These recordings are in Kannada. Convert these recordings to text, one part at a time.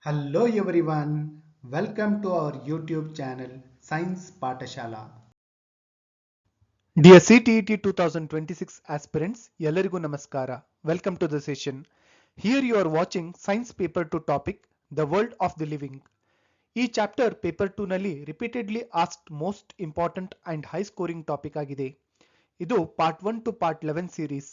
Hello everyone, welcome to our YouTube channel Science Patashala. Dear CTET 2026 aspirants, ಎಲ್ಲರಿಗೂ ನಮಸ್ಕಾರ. Welcome to the session. Here you are watching Science Paper 2 topic, The World of the Living. ಈ ಚಾಪ್ಟರ್ ಪೇಪರ್ 2 ನಲ್ಲಿ repeatedly asked most important and high scoring topic ಆಗಿದೆ. ಇದು part 1 to part 11 series.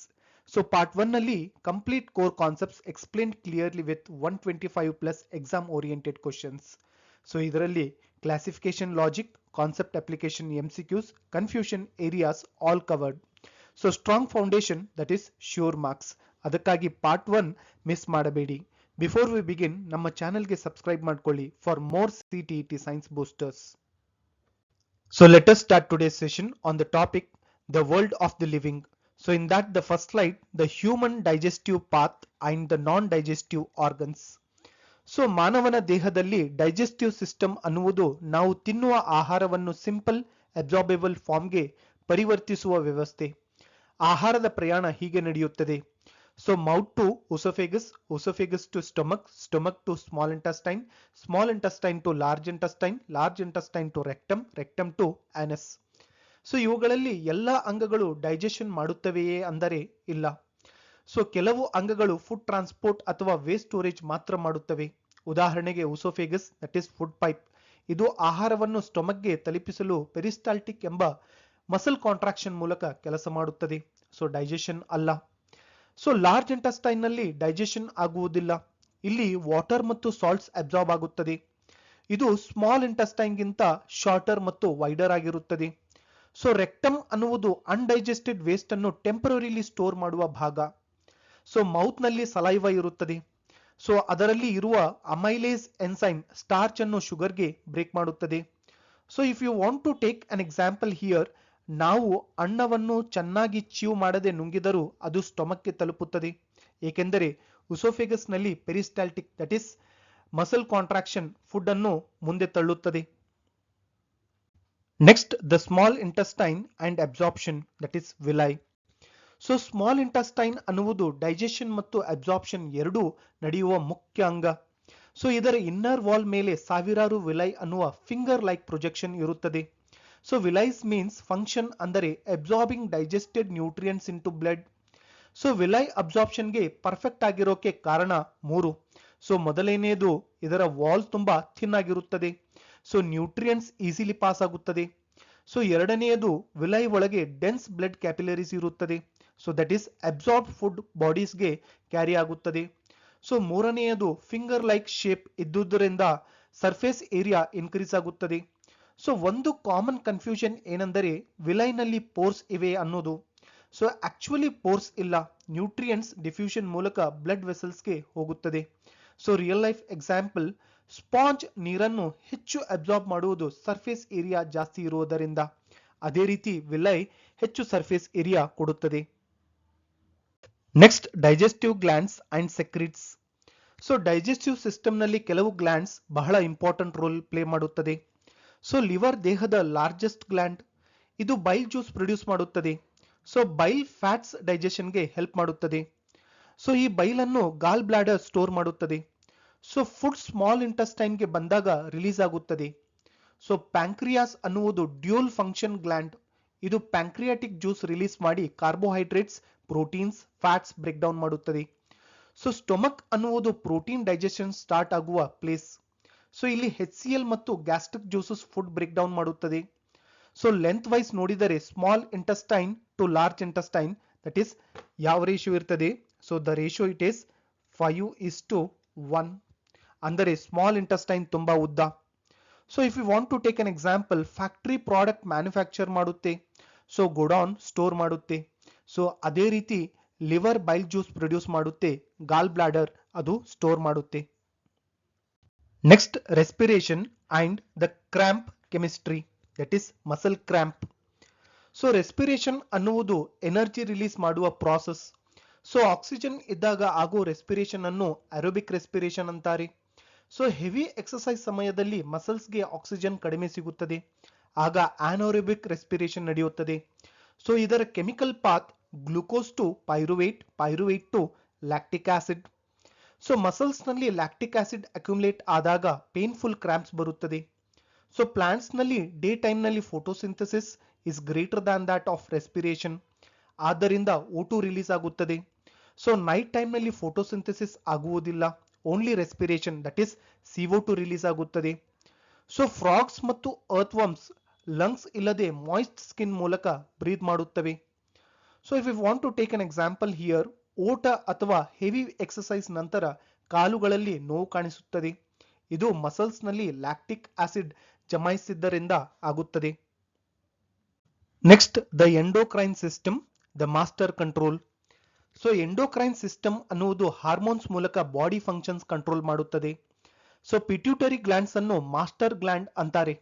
So part 1 ನಲ್ಲಿ complete core concepts explain clearly with 125 plus exam oriented questions. So ಇದರಲ್ಲಿ classification logic, concept application MCQs, confusion areas all covered. So strong foundation that is sure marks. ಅದಕ್ಕಾಗಿ ಪಾರ್ಟ್ 1 ಮಿಸ್ ಮಾಡಬೇಡಿ. ಬಿಫೋರ್ ವಿ ಬಿಗಿನ್ ನಮ್ಮ ಚಾನೆಲ್ಗೆ ಸಬ್ಸ್ಕ್ರೈಬ್ ಮಾಡ್ಕೊಳ್ಳಿ for more CTET science boosters. So let us start today's session on the topic the world of the living. So in that the first slide, the human digestive path and the non-digestive organs. So ಮಾನವನ ದೇಹದಲ್ಲಿ ಡೈಜೆಸ್ಟಿವ್ ಸಿಸ್ಟಮ್ ಅನ್ನುವುದು ನಾವು ತಿನ್ನುವ ಆಹಾರವನ್ನು ಸಿಂಪಲ್ ಅಬ್ಸಾರ್ಬೆಬಲ್ ಫಾರ್ಮ್ಗೆ ಪರಿವರ್ತಿಸುವ ವ್ಯವಸ್ಥೆ. ಆಹಾರದ ಪ್ರಯಾಣ ಹೀಗೆ ನಡೆಯುತ್ತದೆ. So mouth to oesophagus, oesophagus to stomach, stomach to small intestine, small intestine to large intestine, large intestine to rectum, rectum to anus. So ಇವುಗಳಲ್ಲಿ ಎಲ್ಲ ಅಂಗಗಳು ಡೈಜೆಷನ್ ಮಾಡುತ್ತವೆಯೇ ಅಂದರೆ ಇಲ್ಲ. ಸೊ ಕೆಲವು ಅಂಗಗಳು ಫುಡ್ ಟ್ರಾನ್ಸ್ಪೋರ್ಟ್ ಅಥವಾ ವೇಸ್ಟ್ ಸ್ಟೋರೇಜ್ ಮಾತ್ರ ಮಾಡುತ್ತವೆ. ಉದಾಹರಣೆಗೆ ಓಸೋಫೇಗಸ್ ದಟ್ ಈಸ್ ಫುಡ್ ಪೈಪ್. ಇದು ಆಹಾರವನ್ನು ಸ್ಟೊಮಕ್ಗೆ ತಲುಪಿಸಲು ಪೆರಿಸ್ಟಾಲ್ಟಿಕ್ ಎಂಬ ಮಸಲ್ ಕಾಂಟ್ರಾಕ್ಷನ್ ಮೂಲಕ ಕೆಲಸ ಮಾಡುತ್ತದೆ. ಸೊ ಡೈಜೆಷನ್ ಅಲ್ಲ. ಸೊ ಲಾರ್ಜ್ ಇಂಟೆಸ್ಟೈನ್ ನಲ್ಲಿ ಡೈಜೆಷನ್ ಆಗುವುದಿಲ್ಲ. ಇಲ್ಲಿ ವಾಟರ್ ಮತ್ತು ಸಾಲ್ಟ್ಸ್ ಅಬ್ಸಾರ್ಬ್ ಆಗುತ್ತದೆ. ಇದು ಸ್ಮಾಲ್ ಇಂಟೆಸ್ಟೈನ್ ಗಿಂತ ಶಾರ್ಟರ್ ಮತ್ತು ವೈಡರ್ ಆಗಿರುತ್ತದೆ. ಸೊ ರೆಕ್ಟಮ್ ಅನ್ನುವುದು ಅನ್ಡೈಜೆಸ್ಟೆಡ್ ವೇಸ್ಟ್ ಅನ್ನು ಟೆಂಪರರಿಲಿ ಸ್ಟೋರ್ ಮಾಡುವ ಭಾಗ. ಸೊ ಮೌತ್ ನಲ್ಲಿ ಸಲೈವ ಇರುತ್ತದೆ. ಸೊ ಅದರಲ್ಲಿ ಇರುವ ಅಮೈಲೇಸ್ ಎನ್ಸೈಮ್ ಸ್ಟಾರ್ಚ್ ಅನ್ನು ಶುಗರ್ಗೆ ಬ್ರೇಕ್ ಮಾಡುತ್ತದೆ. So if you want to take an example here, ನಾವು ಅನ್ನವನ್ನು ಚೆನ್ನಾಗಿ ಚೀವ್ ಮಾಡದೆ ನುಂಗಿದರೂ ಅದು ಸ್ಟೊಮಕ್ಗೆ ತಲುಪುತ್ತದೆ, ಏಕೆಂದರೆ ಉಸೋಫೆಗಸ್ ನಲ್ಲಿ peristaltic that is muscle contraction food ಅನ್ನು ಮುಂದೆ ತಳ್ಳುತ್ತದೆ. Next the small intestine and absorption that is villi. So small intestine ಅನ್ನುವುದು ಡೈಜೆಷನ್ ಮತ್ತು ಅಬ್ಸಾರ್ಪ್ಷನ್ ಎರಡೂ ನಡೆಯುವ ಮುಖ್ಯ ಅಂಗ. ಸೊ ಇದರ ಇನ್ನರ್ ವಾಲ್ ಮೇಲೆ ಸಾವಿರಾರು ವಿಲೈ ಅನ್ನುವ ಫಿಂಗರ್ ಲೈಕ್ ಪ್ರೊಜೆಕ್ಷನ್ ಇರುತ್ತದೆ. ಸೊ ವಿಲೈಸ್ ಮೀನ್ಸ್ ಫಂಕ್ಷನ್ ಅಂದರೆ absorbing digested nutrients in to blood. So villi ಅಬ್ಸಾರ್ಪ್ಷನ್ಗೆ ಪರ್ಫೆಕ್ಟ್ ಆಗಿರೋಕೆ ಕಾರಣ 3. ಸೊ ಮೊದಲನೆಯದು ಇದರ ವಾಲ್ ತುಂಬಾ ಥಿನ್ ಆಗಿರುತ್ತದೆ. ಸೊ ನ್ಯೂಟ್ರಿಯೆಂಟ್ಸ್ ಈಸಿಲಿ ಪಾಸ್ ಆಗುತ್ತದೆ. ಸೊ ಎರಡನೆಯದು ವಿಲೈ ಒಳಗೆ ಡೆನ್ಸ್ ಬ್ಲಡ್ ಕ್ಯಾಪಿಲರೀಸ್ ಇರುತ್ತದೆ. So that is absorb food ಬಾಡೀಸ್ಗೆ ಕ್ಯಾರಿ ಆಗುತ್ತದೆ. ಸೊ ಮೂರನೆಯದು ಫಿಂಗರ್ ಲೈಕ್ ಶೇಪ್ ಇದ್ದುದರಿಂದ ಸರ್ಫೇಸ್ ಏರಿಯಾ ಇನ್ಕ್ರೀಸ್ ಆಗುತ್ತದೆ. ಸೊ ಒಂದು ಕಾಮನ್ ಕನ್ಫ್ಯೂಷನ್ ಏನೆಂದರೆ ವಿಲೈನಲ್ಲಿ ಪೋರ್ಸ್ ಇವೆ ಅನ್ನೋದು. ಸೊ ಆಕ್ಚುಲಿ ಪೋರ್ಸ್ ಇಲ್ಲ, ನ್ಯೂಟ್ರಿಯೆಂಟ್ಸ್ ಡಿಫ್ಯೂಷನ್ ಮೂಲಕ ಬ್ಲಡ್ ವೆಸಲ್ಸ್ಗೆ ಹೋಗುತ್ತದೆ. So real life example, sponge ನೀರನ್ನು ಹೆಚ್ಚು ಅಬ್ಸಾರ್ಬ್ ಮಾಡುವುದು ಸರ್ಫೇಸ್ ಏರಿಯಾ ಜಾಸ್ತಿ ಇರುವುದರಿಂದ. ಅದೇ ರೀತಿ ವಿಲೈ ಹೆಚ್ಚು ಸರ್ಫೇಸ್ ಏರಿಯಾ ಕೊಡುತ್ತದೆ. Next digestive glands and secretes. So digestive system ನಲ್ಲಿ ಕೆಲವು ಗ್ಲ್ಯಾಂಡ್ಸ್ ಬಹಳ ಇಂಪಾರ್ಟೆಂಟ್ ರೋಲ್ ಪ್ಲೇ ಮಾಡುತ್ತದೆ. ಸೊ ಲಿವರ್ ದೇಹದ ಲಾರ್ಜೆಸ್ಟ್ ಗ್ಲ್ಯಾಂಡ್. ಇದು ಬೈಲ್ ಜ್ಯೂಸ್ ಪ್ರೊಡ್ಯೂಸ್ ಮಾಡುತ್ತದೆ. ಸೊ ಬೈಲ್ ಫ್ಯಾಟ್ಸ್ ಡೈಜೆಷನ್ಗೆ ಹೆಲ್ಪ್ ಮಾಡುತ್ತದೆ. ಸೊ ಈ ಬೈಲನ್ನು ಗಾಲ್ ಬ್ಲಾಡರ್ ಸ್ಟೋರ್ ಮಾಡುತ್ತದೆ. ಸೊ ಫುಡ್ ಸ್ಮಾಲ್ ಇಂಟೆಸ್ಟೈನ್ಗೆ ಬಂದಾಗ ರಿಲೀಸ್ ಆಗುತ್ತದೆ. ಸೊ ಪ್ಯಾಂಕ್ರಿಯಾಸ್ ಅನ್ನುವುದು ಡ್ಯೂಲ್ ಫಂಕ್ಷನ್ ಗ್ಲ್ಯಾಂಡ್. ಇದು ಪ್ಯಾಂಕ್ರಿಯಾಟಿಕ್ ಜ್ಯೂಸ್ ರಿಲೀಸ್ ಮಾಡಿ carbohydrates, proteins, fats break down ಮಾಡುತ್ತದೆ. ಸೊ ಸ್ಟೊಮಕ್ ಅನ್ನುವುದು ಪ್ರೋಟೀನ್ ಡೈಜೆಷನ್ ಸ್ಟಾರ್ಟ್ ಆಗುವ ಪ್ಲೇಸ್. ಸೊ ಇಲ್ಲಿ HCl ಮತ್ತು gastric juices food break down ಮಾಡುತ್ತದೆ. ಸೊ ಲೆಂತ್ ವೈಸ್ ನೋಡಿದರೆ small intestine to large intestine that is ಯಾವ ರೇಷಿಯೋ ಇರ್ತದೆ? So the ratio it is 5:1. ಅಂದರೆ ಸ್ಮಾಲ್ ಇಂಟೆಸ್ಟೈನ್ ತುಂಬಾ ಉದ್ದ. So if you want to take an example, factory product manufacture ಮಾಡುತ್ತೆ, ಸೊ ಗೋಡೌನ್ ಸ್ಟೋರ್ ಮಾಡುತ್ತೆ. ಸೊ ಅದೇ ರೀತಿ ಲಿವರ್ ಬೈಲ್ ಜ್ಯೂಸ್ ಪ್ರೊಡ್ಯೂಸ್ ಮಾಡುತ್ತೆ, ಗಾಲ್ ಬ್ಲಾಡರ್ ಅದು ಸ್ಟೋರ್ ಮಾಡುತ್ತೆ. Next respiration and the cramp chemistry that is muscle cramp. So respiration ಅನ್ನುವುದು ಎನರ್ಜಿ ರಿಲೀಸ್ ಮಾಡುವ ಪ್ರಾಸೆಸ್. ಸೊ ಆಕ್ಸಿಜನ್ ಇದ್ದಾಗ ಆಗೋ ರೆಸ್ಪಿರೇಷನ್ ಅನ್ನು ಅರೋಬಿಕ್ ರೆಸ್ಪಿರೇಷನ್ ಅಂತಾರೆ. ಸೊ ಹೆವಿ ಎಕ್ಸರ್ಸೈಸ್ ಸಮಯದಲ್ಲಿ ಮಸಲ್ಸ್ಗೆ ಆಕ್ಸಿಜನ್ ಕಡಿಮೆ ಸಿಗುತ್ತದೆ, ಆಗ ಅನಾರೋಬಿಕ್ ರೆಸ್ಪಿರೇಷನ್ ನಡೆಯುತ್ತದೆ. ಸೊ ಇದರ chemical path glucose to pyruvate, pyruvate to lactic acid. So muscles ನಲ್ಲಿ ಲ್ಯಾಕ್ಟಿಕ್ ಆಸಿಡ್ ಅಕ್ಯುಮುಲೇಟ್ ಆದಾಗ ಪೇನ್ಫುಲ್ ಕ್ರಾಂಪ್ಸ್ ಬರುತ್ತದೆ. ಸೊ ಪ್ಲಾಂಟ್ಸ್ ನಲ್ಲಿ ಡೇ ಟೈಮ್ ನಲ್ಲಿ photosynthesis is greater than that of respiration, ಆದ್ದರಿಂದ O2 ರಿಲೀಸ್ ಆಗುತ್ತದೆ. ಸೊ ನೈಟ್ ಟೈಮ್ ನಲ್ಲಿ ಫೋಟೋಸಿಂಥಸಿಸ್ ಆಗುವುದಿಲ್ಲ, only respiration that is CO2 release ಆಗುತ್ತದೆ. ಸೊ ಫ್ರಾಗ್ಸ್ ಮತ್ತು ಅರ್ಥ್ವರ್ಮ್ಸ್ ಲಂಗ್ಸ್ ಇಲ್ಲದೆ ಮಾಯಿಸ್ಟ್ ಸ್ಕಿನ್ ಮೂಲಕ ಬ್ರೀತ್ ಮಾಡುತ್ತವೆ. So if you want to take an example here, ಓಟ ಅಥವಾ ಹೆವಿ ಎಕ್ಸರ್ಸೈಸ್ ನಂತರ ಕಾಲುಗಳಲ್ಲಿ ನೋವು ಕಾಣಿಸುತ್ತದೆ. ಇದು ಮಸಲ್ಸ್ ನಲ್ಲಿ ಲ್ಯಾಕ್ಟಿಕ್ ಆಸಿಡ್ ಜಮಾಯಿಸಿದ್ದರಿಂದ ಆಗುತ್ತದೆ. Next, the endocrine system, the master control. So endocrine system ಅನ್ನುವುದು ಹಾರ್ಮೋನ್ಸ್ ಮೂಲಕ ಬಾಡಿ ಫಂಕ್ಷನ್ಸ್ ಕಂಟ್ರೋಲ್ ಮಾಡುತ್ತದೆ. ಸೊ ಪಿಟ್ಯೂಟರಿ ಗ್ಲ್ಯಾಂಡ್ಸ್ ಅನ್ನು ಮಾಸ್ಟರ್ ಗ್ಲ್ಯಾಂಡ್ ಅಂತಾರೆ.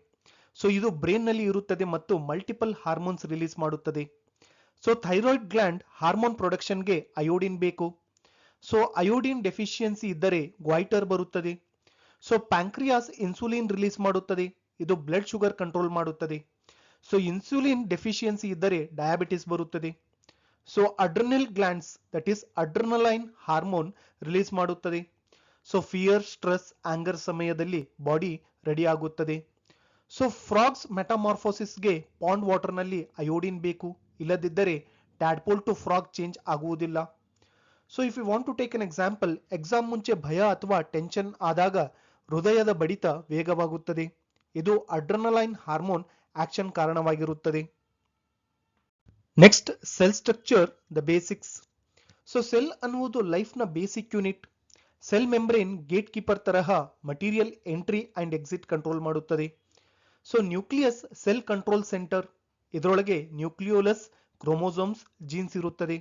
ಸೊ ಇದು ಬ್ರೈನ್ ನಲ್ಲಿ ಇರುತ್ತದೆ ಮತ್ತು ಮಲ್ಟಿಪಲ್ ಹಾರ್ಮೋನ್ಸ್ ರಿಲೀಸ್ ಮಾಡುತ್ತದೆ. ಸೊ ಥೈರಾಯ್ಡ್ ಗ್ಲ್ಯಾಂಡ್ ಹಾರ್ಮೋನ್ ಪ್ರೊಡಕ್ಷನ್ಗೆ ಅಯೋಡಿನ್ ಬೇಕು. ಸೊ ಅಯೋಡಿನ್ ಡೆಫಿಷಿಯನ್ಸಿ ಇದ್ದರೆ ಗ್ವಾಯ್ಟರ್ ಬರುತ್ತದೆ. ಸೊ ಪ್ಯಾಂಕ್ರಿಯಾಸ್ ಇನ್ಸುಲಿನ್ ರಿಲೀಸ್ ಮಾಡುತ್ತದೆ, ಇದು ಬ್ಲಡ್ ಶುಗರ್ ಕಂಟ್ರೋಲ್ ಮಾಡುತ್ತದೆ. ಸೊ ಇನ್ಸುಲಿನ್ ಡೆಫಿಷಿಯನ್ಸಿ ಇದ್ದರೆ ಡಯಾಬಿಟಿಸ್ ಬರುತ್ತದೆ. So adrenal glands that is adrenaline hormone release ಮಾಡುತ್ತದೆ. ಸೊ ಫಿಯರ್, ಸ್ಟ್ರೆಸ್, ಆಂಗರ್ ಸಮಯದಲ್ಲಿ ಬಾಡಿ ರೆಡಿ ಆಗುತ್ತದೆ. ಸೊ ಫ್ರಾಗ್ಸ್ ಮೆಟಾಮಾರ್ಫೋಸಿಸ್ಗೆ ಪಾಂಡ್ ವಾಟರ್ ನಲ್ಲಿ ಅಯೋಡಿನ್ ಬೇಕು, ಇಲ್ಲದಿದ್ದರೆ ಟ್ಯಾಡ್ಪೋಲ್ ಟು ಫ್ರಾಗ್ ಚೇಂಜ್ ಆಗುವುದಿಲ್ಲ. So if you want to take an example, exam ಮುಂಚೆ ಭಯ ಅಥವಾ ಟೆನ್ಷನ್ ಆದಾಗ ಹೃದಯದ ಬಡಿತ ವೇಗವಾಗುತ್ತದೆ, ಇದು ಅಡ್ರಿನಲೈನ್ ಹಾರ್ಮೋನ್ ಆಕ್ಷನ್ ಕಾರಣವಾಗಿರುತ್ತದೆ. Next, cell structure, the basics. So cell ಅನ್ನುವುದು ಲೈಫ್ ನ basic unit. Cell membrane gate keeper ತರಹ material entry and exit control ಮಾಡುತ್ತದೆ. So nucleus cell control centre, ಇದರೊಳಗೆ ನ್ಯೂಕ್ಲಿಯೋಲಸ್, ಕ್ರೋಮೋಸೋಮ್ಸ್, ಜೀನ್ಸ್ ಇರುತ್ತದೆ.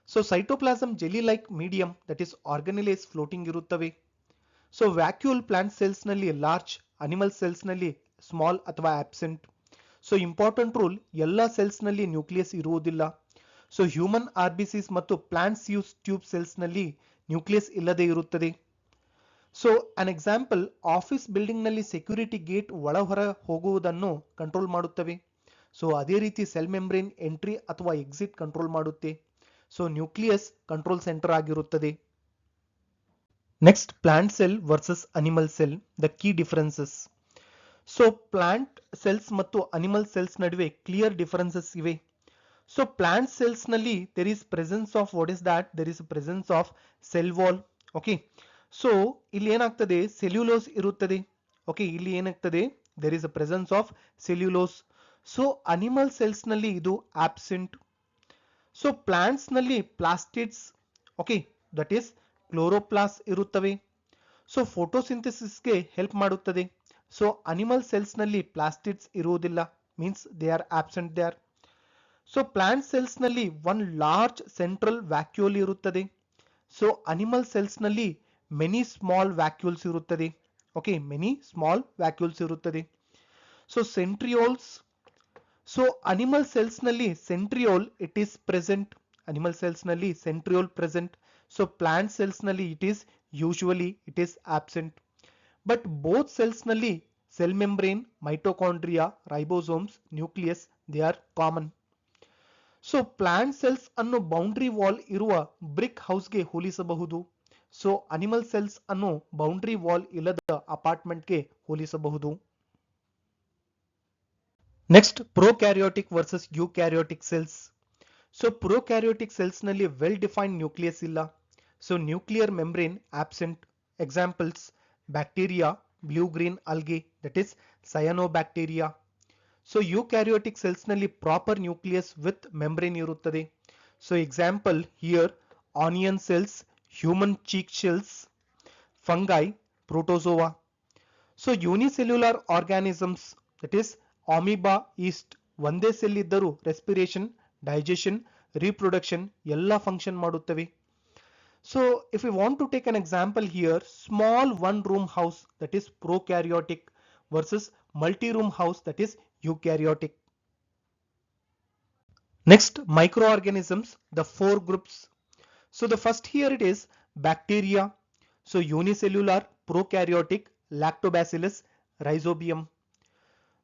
So cytoplasm jelly like medium that is organelles floating ಇರುತ್ತವೆ. ಸೊ ವ್ಯಾಕ್ಯೂಲ್ ಪ್ಲಾಂಟ್ ಸೆಲ್ಸ್ ನಲ್ಲಿ ಲಾರ್ಜ್, ಅನಿಮಲ್ ಸೆಲ್ಸ್ ನಲ್ಲಿ ಸ್ಮಾಲ್ ಅಥವಾ ಆಬ್ಸೆಂಟ್. ಸೊ ಇಂಪಾರ್ಟೆಂಟ್ ರೂಲ್, ಎಲ್ಲ ಸೆಲ್ಸ್ ನಲ್ಲಿ ನ್ಯೂಕ್ಲಿಯಸ್ ಇರುವುದಿಲ್ಲ. ಸೊ ಹ್ಯೂಮನ್ ಆರ್ಬಿಸಿಸ್ ಮತ್ತು ಪ್ಲಾಂಟ್ ಸ್ಯೂಸ್ ಟ್ಯೂಬ್ ಸೆಲ್ಸ್ ನಲ್ಲಿ ನ್ಯೂಕ್ಲಿಯಸ್ ಇಲ್ಲದೆ ಇರುತ್ತದೆ. So an example, office building ನಲ್ಲಿ ಸೆಕ್ಯೂರಿಟಿ ಗೇಟ್ ಒಳ ಹೊರ ಹೋಗುವುದನ್ನು ಕಂಟ್ರೋಲ್ ಮಾಡುತ್ತವೆ. ಸೊ ಅದೇ ರೀತಿ ಸೆಲ್ ಮೆಂಬ್ರೇನ್ ಎಂಟ್ರಿ ಅಥವಾ ಎಕ್ಸಿಟ್ ಕಂಟ್ರೋಲ್ ಮಾಡುತ್ತೆ. ಸೊ ನ್ಯೂಕ್ಲಿಯಸ್ ಕಂಟ್ರೋಲ್ ಸೆಂಟರ್ ಆಗಿರುತ್ತದೆ. Next, plant cell versus animal cell, the key differences. So plant cells ಮತ್ತು ಅನಿಮಲ್ ಸೆಲ್ಸ್ ನಡುವೆ ಕ್ಲಿಯರ್ ಡಿಫರೆನ್ಸಸ್ ಇವೆ. ಸೊ ಪ್ಲಾಂಟ್ ಸೆಲ್ಸ್ ನಲ್ಲಿ there is presence of, what is that, there is presence of cell wall. Okay, so ಇಲ್ಲಿ ಏನಾಗ್ತದೆ, ಸೆಲ್ಯುಲೋಸ್ ಇರುತ್ತದೆ. ಓಕೆ, ಇಲ್ಲಿ ಏನಾಗ್ತದೆ, there is a presence of cellulose. So animal cells ನಲ್ಲಿ ಇದು ಆಬ್ಸೆಂಟ್. ಸೊ ಪ್ಲಾಂಟ್ಸ್ ನಲ್ಲಿ plastids, okay, that is chloroplasts ಇರುತ್ತವೆ. ಸೊ ಫೋಟೋಸಿಂಥಸಿಸ್ಗೆ ಹೆಲ್ಪ್ ಮಾಡುತ್ತದೆ. ಸೊ ಅನಿಮಲ್ ಸೆಲ್ಸ್ ನಲ್ಲಿ ಪ್ಲಾಸ್ಟಿಡ್ಸ್ ಇರುವುದಿಲ್ಲ, means they are absent there. So plant cells ನಲ್ಲಿ ಒನ್ ಲಾರ್ಜ್ ಸೆಂಟ್ರಲ್ ವ್ಯಾಕ್ಯೂಲ್ ಇರುತ್ತದೆ. ಸೊ ಅನಿಮಲ್ ಸೆಲ್ಸ್ ನಲ್ಲಿ ಮೆನಿ ಸ್ಮಾಲ್ ವ್ಯಾಕ್ಯೂಲ್ಸ್ ಇರುತ್ತದೆ. ಓಕೆ, ಮೆನಿ ಸ್ಮಾಲ್ ವ್ಯಾಕ್ಯೂಲ್ಸ್ ಇರುತ್ತದೆ. So centrioles. So animal cells ನಲ್ಲಿ centriole it is present, animal cells ನಲ್ಲಿ centriole present. So plant cells ನಲ್ಲಿ it is usually it is absent. But both cells ನಲ್ಲಿ cell membrane, mitochondria, ribosomes, nucleus they are common. So plant cells ಅನ್ನು ಬೌಂಡ್ರಿ ವಾಲ್ ಇರುವ ಬ್ರಿಕ್ ಹೌಸ್ಗೆ ಹೋಲಿಸಬಹುದು. ಸೊ ಅನಿಮಲ್ ಸೆಲ್ಸ್ ಅನ್ನು ಬೌಂಡ್ರಿ ವಾಲ್ ಇಲ್ಲದ ಅಪಾರ್ಟ್ಮೆಂಟ್ಗೆ ಹೋಲಿಸಬಹುದು. Next, prokaryotic versus eukaryotic cells. So prokaryotic cells ನಲ್ಲಿ ವೆಲ್ ಡಿಫೈನ್ಡ್ ನ್ಯೂಕ್ಲಿಯಸ್ ಇಲ್ಲ. So nuclear membrane absent. Examples, bacteria, blue green algae that is cyanobacteria. So eukaryotic cells ನಲ್ಲಿ ಪ್ರಾಪರ್ ನ್ಯೂಕ್ಲಿಯಸ್ ವಿತ್ ಮೆಂಬ್ರೇನ್ ಇರುತ್ತದೆ. So example here, onion cells, human cheek cells, fungi, protozoa. So unicellular organisms that is amoeba, yeast, ಒಂದೇ ಸೆಲ್ ಇದ್ದರೂ ರೆಸ್ಪಿರೇಷನ್, ಡೈಜೆಷನ್, ರೀಪ್ರೊಡಕ್ಷನ್ ಎಲ್ಲ ಫಂಕ್ಷನ್ ಮಾಡುತ್ತವೆ. So if you want to take an example here, small one room house that is prokaryotic versus multi room house that is eukaryotic. Next, microorganisms, the four groups. So the first here it is bacteria. So unicellular, prokaryotic, lactobacillus, rhizobium.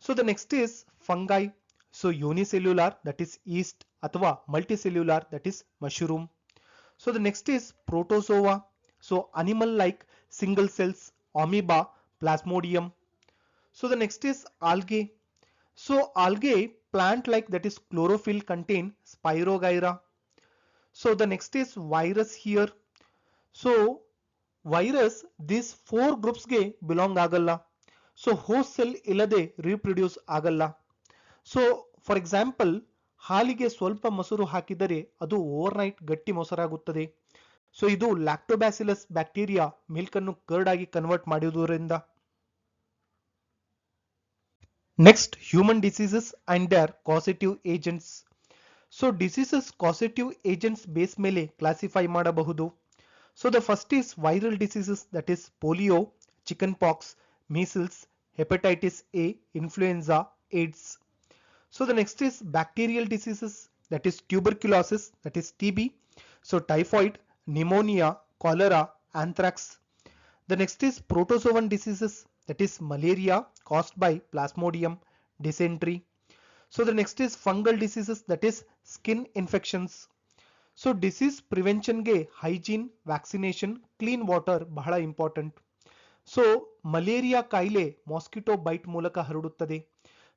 So the next is fungi. So unicellular, that is yeast, athwa multicellular, that is mushroom. So the next is protozoa. So animal like single cells, amoeba, plasmodium. So the next is algae. So algae plant like, that is chlorophyll, contain spirogyra. So the next is virus here. So virus these four groups ಗೆ belong ಆಗಲ್ಲ. ಸೊ ಹೋಸ್ಟ್ ಸೆಲ್ ಇಲ್ಲದೆ ರೀಪ್ರೊಡ್ಯೂಸ್ ಆಗಲ್ಲ. ಸೊ ಫಾರ್ ಎಕ್ಸಾಂಪಲ್ ಹಾಲಿಗೆ ಸ್ವಲ್ಪ ಮೊಸರು ಹಾಕಿದರೆ ಅದು ಓವರ್ನೈಟ್ ಗಟ್ಟಿ ಮೊಸರಾಗುತ್ತದೆ. ಸೊ ಇದು ಲ್ಯಾಕ್ಟೋಬ್ಯಾಸಿಲಸ್ ಬ್ಯಾಕ್ಟೀರಿಯಾ ಮಿಲ್ಕ್ ಅನ್ನು ಕರ್ಡ್ ಆಗಿ ಕನ್ವರ್ಟ್ ಮಾಡುವುದರಿಂದ. Next human diseases and their causative agents. So diseases causative agents base ಮೇಲೆ ಕ್ಲಾಸಿಫೈ ಮಾಡಬಹುದು. So the first is viral diseases, that is polio, chickenpox, measles, hepatitis A, influenza, AIDS. So the next is bacterial diseases, that is tuberculosis, that is TB. So typhoid, pneumonia, cholera, anthrax. The next is protozoan diseases, that is malaria caused by plasmodium, dysentery. So the next is fungal diseases, that is skin infections. So disease ಪ್ರಿವೆನ್ಷನ್ಗೆ ಹೈಜೀನ್, ವ್ಯಾಕ್ಸಿನೇಷನ್, ಕ್ಲೀನ್ ವಾಟರ್ ಬಹಳ ಇಂಪಾರ್ಟೆಂಟ್. ಸೊ ಮಲೇರಿಯಾ ಕಾಯಿಲೆ ಮಾಸ್ಕಿಟೋ ಬೈಟ್ ಮೂಲಕ ಹರಡುತ್ತದೆ.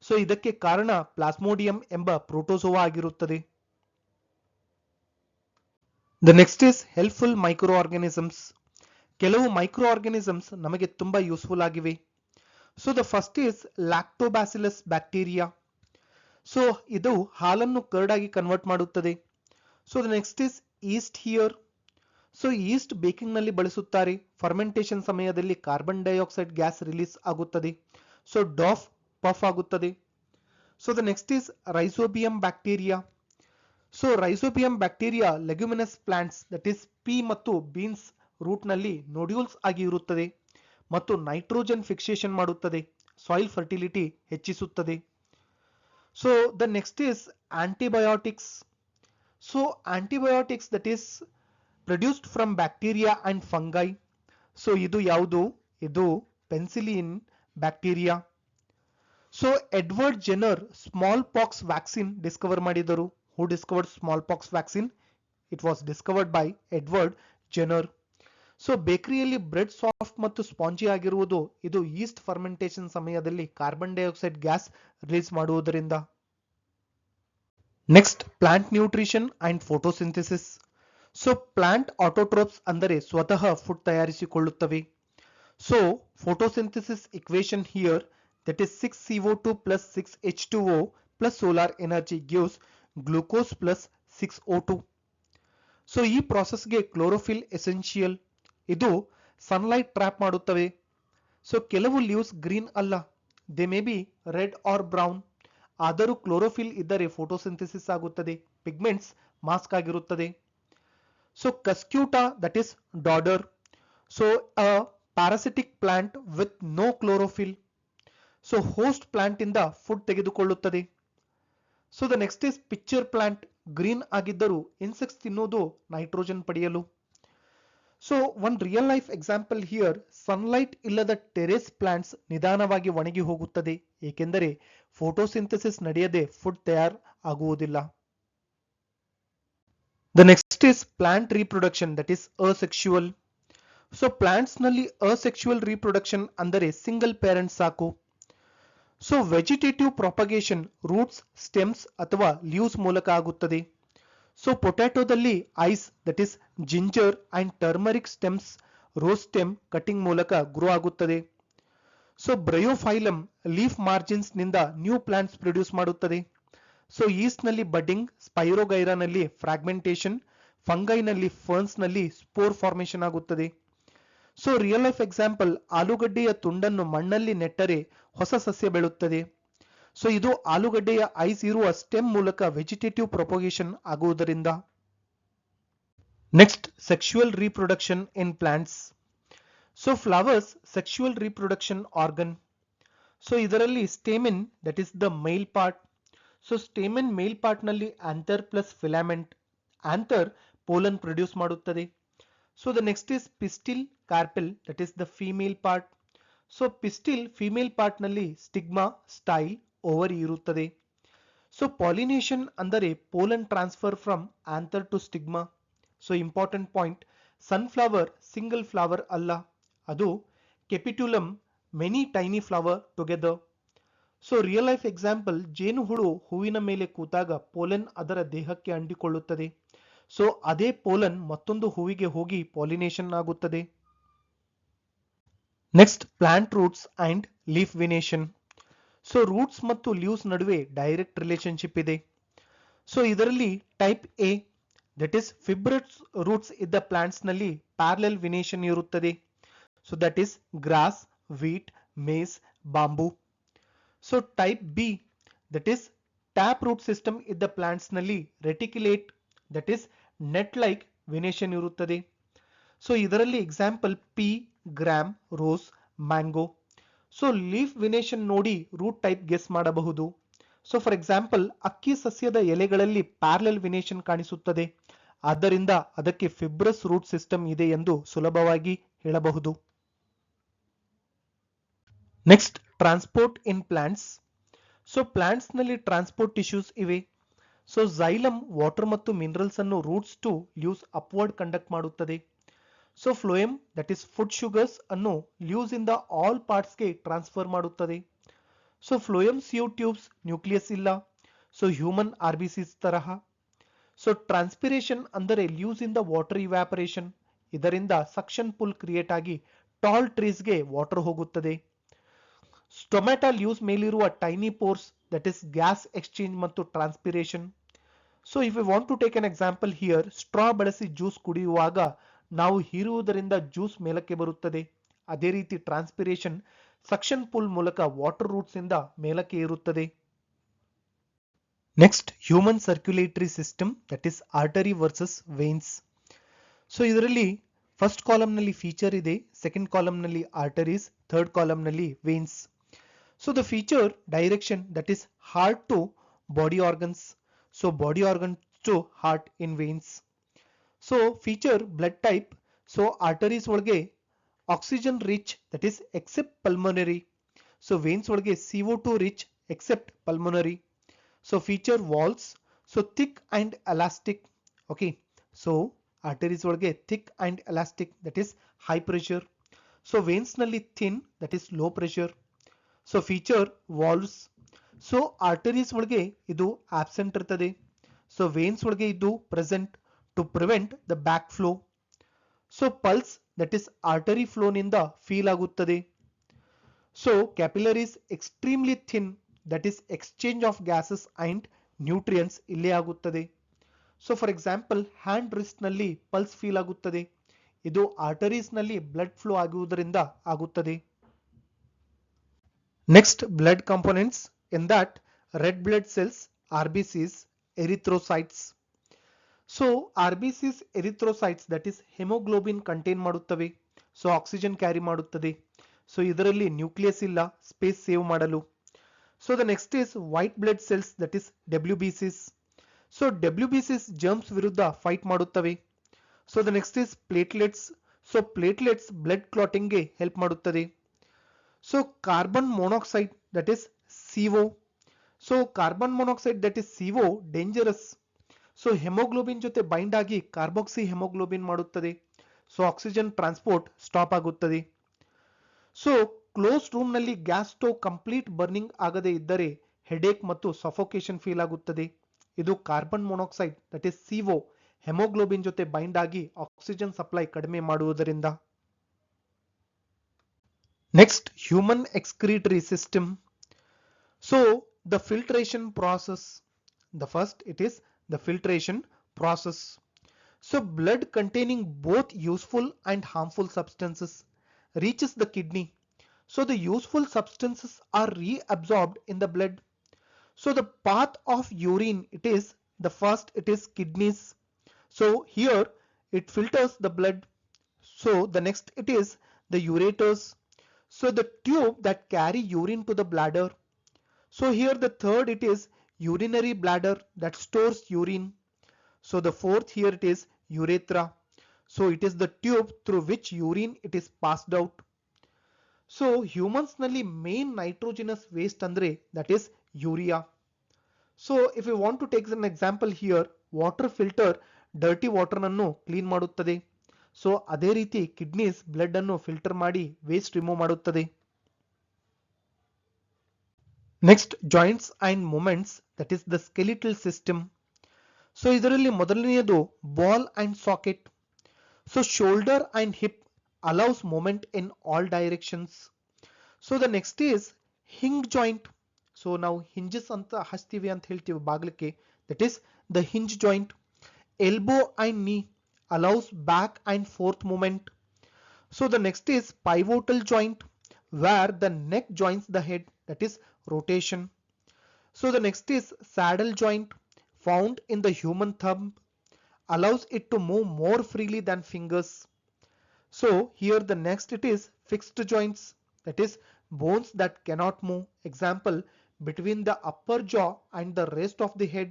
ಸೊ ಇದಕ್ಕೆ ಕಾರಣ ಪ್ಲಾಸ್ಮೋಡಿಯಂ ಎಂಬ ಪ್ರೋಟೋಜೋವಾ ಆಗಿರುತ್ತದೆ. The next is helpful micro organisms. ಕೆಲವು ಮೈಕ್ರೋ ಆರ್ಗಾನಿಸಮ್ಸ್ ನಮಗೆ ತುಂಬಾ ಯೂಸ್ಫುಲ್ ಆಗಿವೆ. So the first is lactobacillus bacteria. So ಇದು ಹಾಲನ್ನು ಕರ್ಡ್ ಆಗಿ ಕನ್ವರ್ಟ್ ಮಾಡುತ್ತದೆ. So the next is yeast here. So yeast baking ನಲ್ಲಿ ಬಳಸುತ್ತಾರೆ. ಫರ್ಮೆಂಟೇಷನ್ ಸಮಯದಲ್ಲಿ ಕಾರ್ಬನ್ ಡೈಆಕ್ಸೈಡ್ ಗ್ಯಾಸ್ ರಿಲೀಸ್ ಆಗುತ್ತದೆ. ಸೊ ಡಾಫ್ ಪಫ್ ಆಗುತ್ತದೆ. So the next is rhizobium bacteria. So rhizobium bacteria leguminous plants, that is pea ಮತ್ತು ಬೀನ್ಸ್ ರೂಟ್ ನಲ್ಲಿ ನೋಡ್ಯೂಲ್ಸ್ ಆಗಿ ಇರುತ್ತದೆ ಮತ್ತು ನೈಟ್ರೋಜನ್ ಫಿಕ್ಸೇಷನ್ ಮಾಡುತ್ತದೆ, ಸಾಯಿಲ್ ಫರ್ಟಿಲಿಟಿ ಹೆಚ್ಚಿಸುತ್ತದೆ. So the next is antibiotics. So antibiotics, that is produced from bacteria and fungi. So ಇದು ಯಾವುದು? ಇದು penicillin bacteria. So Edward Jenner smallpox vaccine discover ಮಾಡಿದರು. Who discovered smallpox vaccine? It was discovered by Edward Jenner. So ಬೇಕರಿಯಲ್ಲಿ ಬ್ರೆಡ್ ಸಾಫ್ಟ್ ಮತ್ತು ಸ್ಪಾಂಜಿ ಆಗಿರುವುದು ಇದು ಈಸ್ಟ್ ಫರ್ಮೆಂಟೇಷನ್ ಸಮಯದಲ್ಲಿ ಕಾರ್ಬನ್ ಡೈಆಕ್ಸೈಡ್ ಗ್ಯಾಸ್ ರಿಲೀಸ್ ಮಾಡುವುದರಿಂದ. Next plant nutrition and photosynthesis. So plant autotrophs ಅಂದರೆ ಸ್ವತಃ ಫುಡ್ ತಯಾರಿಸಿಕೊಳ್ಳುತ್ತವೆ. So photosynthesis equation here, that is 6CO2 plus 6H2O plus solar energy gives glucose plus 6O2. So ಈ ಪ್ರಾಸೆಸ್ಗೆ ಕ್ಲೋರೋಫಿಲ್ ಎಸೆನ್ಷಿಯಲ್. ಇದು ಸನ್ಲೈಟ್ ಟ್ರ್ಯಾಪ್ ಮಾಡುತ್ತವೆ. ಸೊ ಕೆಲವು ಲೀವ್ಸ್ ಗ್ರೀನ್ ಅಲ್ಲ, they may be red or brown. ಆದರೂ ಕ್ಲೋರೋಫಿಲ್ ಇದ್ದರೆ ಫೋಟೋಸಿಂಥೆಸಿಸ್ ಆಗುತ್ತದೆ, ಪಿಗ್ಮೆಂಟ್ಸ್ ಮಾಸ್ಕ್ ಆಗಿರುತ್ತದೆ. So cuscuta, that is dodder. So a parasitic plant with no chlorophyll. So host plant ಇಂದ ಫುಡ್ ತೆಗೆದುಕೊಳ್ಳುತ್ತದೆ. So the next is pitcher plant. Green ಆಗಿದ್ದರೂ ಇನ್ಸೆಕ್ಟ್ಸ್ ತಿನ್ನುವುದು ನೈಟ್ರೋಜನ್ ಪಡೆಯಲು. So one real life example here, sunlight ಇಲ್ಲದ ಟೆರೇಸ್ ಪ್ಲಾಂಟ್ಸ್ ನಿಧಾನವಾಗಿ ಒಣಗಿ ಹೋಗುತ್ತದೆ, ಏಕೆಂದರೆ ಫೋಟೋಸಿಂಥೆಸಿಸ್ ನಡೆಯದೆ ಫುಡ್ ತಯಾರು ಆಗುವುದಿಲ್ಲ. The next is plant reproduction, that is asexual. So plants ನಲ್ಲಿ ಅಸೆಕ್ಸುವಲ್ ರೀಪ್ರೊಡಕ್ಷನ್ ಅಂದರೆ ಸಿಂಗಲ್ ಪೇರೆಂಟ್ ಸಾಕು. So vegetative propagation roots, stems ಅಥವಾ ಲೀವ್ಸ್ ಮೂಲಕ ಆಗುತ್ತದೆ. ಸೊ ಪೊಟ್ಯಾಟೋದಲ್ಲಿ eyes, that is ginger and turmeric stems rose stem cutting ಮೂಲಕ ಗ್ರೋ ಆಗುತ್ತದೆ. ಸೊ ಬ್ರಯೋಫೈಲಮ್ ಲೀಫ್ ಮಾರ್ಜಿನ್ಸ್ ನಿಂದ ನ್ಯೂ ಪ್ಲಾಂಟ್ಸ್ ಪ್ರೊಡ್ಯೂಸ್ ಮಾಡುತ್ತದೆ. ಸೊ ಈಸ್ಟ್ ನಲ್ಲಿ ಬಡ್ಡಿಂಗ್, ಸ್ಪೈರೋಗೈರಾ ನಲ್ಲಿ ಫ್ರಾಗ್ಮೆಂಟೇಶನ್, ಫಂಗೈ ನಲ್ಲಿ ಫರ್ನ್ಸ್ ನಲ್ಲಿ ಸ್ಪೋರ್ ಫಾರ್ಮೇಶನ್ ಆಗುತ್ತದೆ. ಸೊ ರಿಯಲ್ ಲೈಫ್ ಎಕ್ಸಾಂಪಲ್, ಆಲೂಗಡ್ಡೆಯ ತುಂಡನ್ನು ಮಣ್ಣಲ್ಲಿ ನೆಟ್ಟರೆ ಹೊಸ ಸಸ್ಯ ಬೆಳೆಯುತ್ತದೆ. ಸೊ ಇದು ಆಲೂಗಡ್ಡೆಯ ಐಸ್ ಇರುವ ಸ್ಟೆಮ್ ಮೂಲಕ ವೆಜಿಟೇಟಿವ್ ಪ್ರೊಪಗೇಷನ್ ಆಗುವುದರಿಂದ. Next sexual reproduction in plants. So flowers sexual reproduction organ. So ಇದರಲ್ಲಿ stamen, that is the male part. So stamen male part ನಲ್ಲಿ anther plus filament. Anther pollen produce ಮಾಡುತ್ತದೆ. So the next is pistil carpel, that is the female part. So pistil female part ನಲ್ಲಿ ಸ್ಟಿಗ್ಮಾ, ಸ್ಟೈಲ್, ಓವರಿ ಇರುತ್ತದೆ. ಸೊ ಪಾಲಿನೇಷನ್ ಅಂದರೆ pollen transfer from anther to stigma. So important point, sunflower single flower ಅಲ್ಲ, ಅದು capitulum many tiny flower together. So real life example, ಜೇನುಹುಳು ಹೂವಿನ ಮೇಲೆ ಕೂತಾಗ ಪೋಲೆನ್ ಅದರ ದೇಹಕ್ಕೆ ಅಂಟಿಕೊಳ್ಳುತ್ತದೆ. ಸೊ ಅದೇ ಪೋಲನ್ ಮತ್ತೊಂದು ಹೂವಿಗೆ ಹೋಗಿ ಪಾಲಿನೇಷನ್ ಆಗುತ್ತದೆ. Next, plant roots and leaf venation. So roots ಮತ್ತು ಲೀವ್ಸ್ ನಡುವೆ ಡೈರೆಕ್ಟ್ ರಿಲೇಶನ್ಶಿಪ್ ಇದೆ. ಸೊ ಇದರಲ್ಲಿ type A, that is fibrous roots ಇದ್ದ ಪ್ಲಾಂಟ್ಸ್ ನಲ್ಲಿ ಪ್ಯಾರಲಲ್ ವಿನೇಷನ್ ಇರುತ್ತದೆ. So that is grass, wheat, maize, bamboo. So type B, that is tap root system ಇದ್ದ ಪ್ಲಾಂಟ್ಸ್ ನಲ್ಲಿ reticulate, that is net like venation ಇರುತ್ತದೆ. ಸೊ ಇದರಲ್ಲಿ example pea, gram, rose, mango. So leaf venation ನೋಡಿ ರೂಟ್ ಟೈಪ್ ಗೆಸ್ ಮಾಡಬಹುದು. ಸೊ ಫಾರ್ ಎಕ್ಸಾಂಪಲ್, ಅಕ್ಕಿ ಸಸ್ಯದ ಎಲೆಗಳಲ್ಲಿ ಪ್ಯಾರಲಲ್ ವಿನೇಷನ್ ಕಾಣಿಸುತ್ತದೆ, ಆದ್ದರಿಂದ ಅದಕ್ಕೆ ಫಿಬ್ರಸ್ ರೂಟ್ ಸಿಸ್ಟಮ್ ಇದೆ ಎಂದು ಸುಲಭವಾಗಿ ಹೇಳಬಹುದು. Next, transport in plants. So plants ನಲ್ಲಿ ಟ್ರಾನ್ಸ್ಪೋರ್ಟ್ ಟಿಶ್ಯೂಸ್ ಇವೆ. ಸೊ ಝೈಲಮ್ ವಾಟರ್ ಮತ್ತು ಮಿನರಲ್ಸ್ ಅನ್ನು roots to leaves upward conduct ಮಾಡುತ್ತದೆ. So phloem, that is food sugars ಅನ್ನು ಲೀವ್ಸ್ ಇಂದ ಆಲ್ ಪಾರ್ಟ್ಸ್ ಗೆ ಟ್ರಾನ್ಸ್ಫರ್ ಮಾಡುತ್ತದೆ. So phloem sieve tubes nucleus ಇಲ್ಲ, ಸೊ ಹ್ಯೂಮನ್ ಆರ್ಬಿಸಿಸ್ ತರಹ. ಸೊ ಟ್ರಾನ್ಸ್ಪಿರೇಷನ್ ಅಂದರೆ ಲೀವ್ಸ್ ಇಂದ ವಾಟರ್ ಇವ್ಯಾಪರೇಷನ್, ಇದರಿಂದ ಸಕ್ಷನ್ ಪುಲ್ ಕ್ರಿಯೇಟ್ ಆಗಿ ಟಾಲ್ ಟ್ರೀಸ್ ಗೆ ವಾಟರ್ ಹೋಗುತ್ತದೆ. ಸ್ಟೊಮ್ಯಾಟಾ ಲೀವ್ಸ್ ಮೇಲಿರುವ tiny pores, that is gas exchange ಮತ್ತು transpiration. So if you want to take an example here, straw ಬಳಸಿ ಜ್ಯೂಸ್ ಕುಡಿಯುವಾಗ ನಾವು ಹೀರುವುದರಿಂದ ಜ್ಯೂಸ್ ಮೇಲಕ್ಕೆ ಬರುತ್ತದೆ. ಅದೇ ರೀತಿ ಟ್ರಾನ್ಸ್ಪಿರೇಷನ್ ಸಕ್ಷನ್ ಪುಲ್ ಮೂಲಕ ವಾಟರ್ ರೂಟ್ಸ್ ಇಂದ ಮೇಲಕ್ಕೆ ಇರುತ್ತದೆ. Next, human circulatory system, that is artery versus veins. So ಇದರಲ್ಲಿ ಫಸ್ಟ್ ಕಾಲಮ್ ನಲ್ಲಿ ಫೀಚರ್ ಇದೆ, ಸೆಕೆಂಡ್ ಕಾಲಮ್ ನಲ್ಲಿ ಆರ್ಟರೀಸ್, ಥರ್ಡ್ ಕಾಲಮ್ ನಲ್ಲಿ veins. So the feature direction, that is heart to body organs, so body organ to heart in veins. So feature blood type, so arteries ಒಳಗೆ oxygen rich, that is except pulmonary. So veins ಒಳಗೆ CO2 rich except pulmonary. So feature walls, so thick and elastic. Okay, so arteries ಒಳಗೆ thick and elastic, that is high pressure. So veins ನಲ್ಲಿ thin, that is low pressure. So feature valves. So arteries ಒಳಗೆ ಇದು ಆಬ್ಸೆಂಟ್ ಇರ್ತದೆ, ಸೊ ವೇನ್ಸ್ ಒಳಗೆ ಇದು present to prevent the back flow. So pulse, that is artery flow ನಿಂದ ಫೀಲ್ ಆಗುತ್ತದೆ. So capillaries extremely thin, that is exchange of gases and nutrients ಇಲ್ಲೇ ಆಗುತ್ತದೆ. So for example, hand wrist ನಲ್ಲಿ ಪಲ್ಸ್ ಫೀಲ್ ಆಗುತ್ತದೆ, ಇದು ಆರ್ಟರೀಸ್ ನಲ್ಲಿ ಬ್ಲಡ್ ಫ್ಲೋ ಆಗುವುದರಿಂದ ಆಗುತ್ತದೆ. Next, blood components. In that, red blood cells, RBCs, erythrocytes. So RBCs, erythrocytes, that is haemoglobin contain ಮಾಡುತ್ತವೆ, ಸೊ ಆಕ್ಸಿಜನ್ ಕ್ಯಾರಿ ಮಾಡುತ್ತದೆ. ಸೊ ಇದರಲ್ಲಿ ನ್ಯೂಕ್ಲಿಯಸ್ ಇಲ್ಲ, ಸ್ಪೇಸ್ ಸೇವ್ ಮಾಡಲು. So the next is white blood cells, that is WBCs. So WBCs germs ವಿರುದ್ಧ ಫೈಟ್ ಮಾಡುತ್ತವೆ. So the next is platelets. So platelets blood clotting ಗೆ ಹೆಲ್ಪ್ ಮಾಡುತ್ತದೆ. So carbon monoxide, that is CO. So carbon monoxide, that is CO, dangerous. So haemoglobin ಜೊತೆ ಬೈಂಡ್ ಆಗಿ ಕಾರ್ಬಾಕ್ಸಿ ಹೆಮೋಗ್ಲೋಬಿನ್ ಮಾಡುತ್ತದೆ, ಸೊ ಆಕ್ಸಿಜನ್ ಟ್ರಾನ್ಸ್ಪೋರ್ಟ್ ಸ್ಟಾಪ್ ಆಗುತ್ತದೆ. ಸೊ ಕ್ಲೋಸ್ ರೂಮ್ ನಲ್ಲಿ ಗ್ಯಾಸ್ ಸ್ಟೋವ್ ಕಂಪ್ಲೀಟ್ ಬರ್ನಿಂಗ್ ಆಗದೇ ಇದ್ದರೆ ಹೆಡೇಕ್ ಮತ್ತು ಸಫೋಕೇಶನ್ ಫೀಲ್ ಆಗುತ್ತದೆ, ಇದು carbon monoxide, that is CO, haemoglobin ಜೊತೆ ಬೈಂಡ್ ಆಗಿ ಆಕ್ಸಿಜನ್ ಸಪ್ಲೈ ಕಡಿಮೆ ಮಾಡುವುದರಿಂದ. Next, human excretory system. So the filtration process. The first, it is the filtration process. So blood containing both useful and harmful substances reaches the kidney. So the useful substances are reabsorbed in the blood. So the path of urine, it is the first, it is kidneys. So here it filters the blood. So the next, it is the ureters. So the tube that carry urine to the bladder. So here the third, it is urinary bladder that stores urine. So the fourth, here it is urethra. So it is the tube through which urine it is passed out. So humans ನಲ್ಲಿ main nitrogenous waste andre, that is urea. So if we want to take an example here, water filter dirty water nannu clean ಮಾಡುತ್ತದೆ. ಸೊ ಅದೇ ರೀತಿ ಕಿಡ್ನೀಸ್ ಬ್ಲಡ್ ಅನ್ನು ಫಿಲ್ಟರ್ ಮಾಡಿ ವೇಸ್ಟ್ ರಿಮೂವ್ ಮಾಡುತ್ತದೆ. Next joints and movements, that is the skeletal system. So ಇದರಲ್ಲಿ ಮೊದಲನೆಯದು ball and socket. So shoulder and hip allows movement in all directions. So the next is hinge joint. So ನಾವು ಹಿಂಜಸ್ ಅಂತ ಹಚ್ತೀವಿ ಅಂತ ಹೇಳ್ತೀವಿ ಬಾಗ್ಲಿಕ್ಕೆ, that is the hinge joint. Elbow and knee allows back and forth movement. So the next is pivotal joint, where the neck joins the head, that is rotation. So the next is saddle joint, found in the human thumb, allows it to move more freely than fingers. So here the next it is fixed joints, that is bones that cannot move, example between the upper jaw and the rest of the head.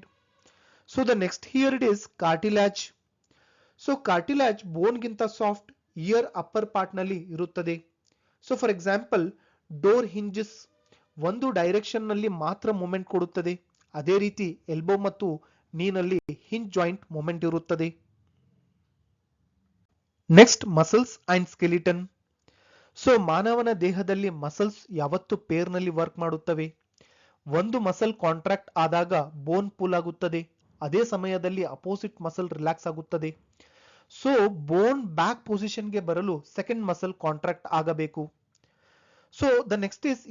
So the next here it is cartilage. So cartilage bone ಗಿಂತ ಸಾಫ್ಟ್ ಇಯರ್ ಅಪ್ಪರ್ ಪಾರ್ಟ್ ನಲ್ಲಿ ಇರುತ್ತದೆ. So for example door hinges ಒಂದು ಡೈರೆಕ್ಷನ್ ನಲ್ಲಿ ಮಾತ್ರ ಮೂಮೆಂಟ್ ಕೊಡುತ್ತದೆ, ಅದೇ ರೀತಿ ಎಲ್ಬೋ ಮತ್ತು ನೀನಲ್ಲಿ ಹಿಂಜ್ ಜಾಯಿಂಟ್ ಮೂಮೆಂಟ್ ಇರುತ್ತದೆ. Next muscles and skeleton. So ಮಾನವನ ದೇಹದಲ್ಲಿ ಮಸಲ್ಸ್ ಯಾವತ್ತು ಪೇರ್ ನಲ್ಲಿ ವರ್ಕ್ ಮಾಡುತ್ತವೆ. ಒಂದು ಮಸಲ್ ಕಾಂಟ್ರಾಕ್ಟ್ ಆದಾಗ ಬೋನ್ ಪುಲ್ ಆಗುತ್ತದೆ, ಅದೇ ಸಮಯದಲ್ಲಿ ಅಪೋಸಿಟ್ ಮಸಲ್ ರಿಲ್ಯಾಕ್ಸ್ ಆಗುತ್ತದೆ. ಸೊ ಬೋನ್ ಬ್ಯಾಕ್ ಪೊಸಿಷನ್ಗೆ ಬರಲು ಸೆಕೆಂಡ್ ಮಸಲ್ ಕಾಂಟ್ರಾಕ್ಟ್ ಆಗಬೇಕು. So the next is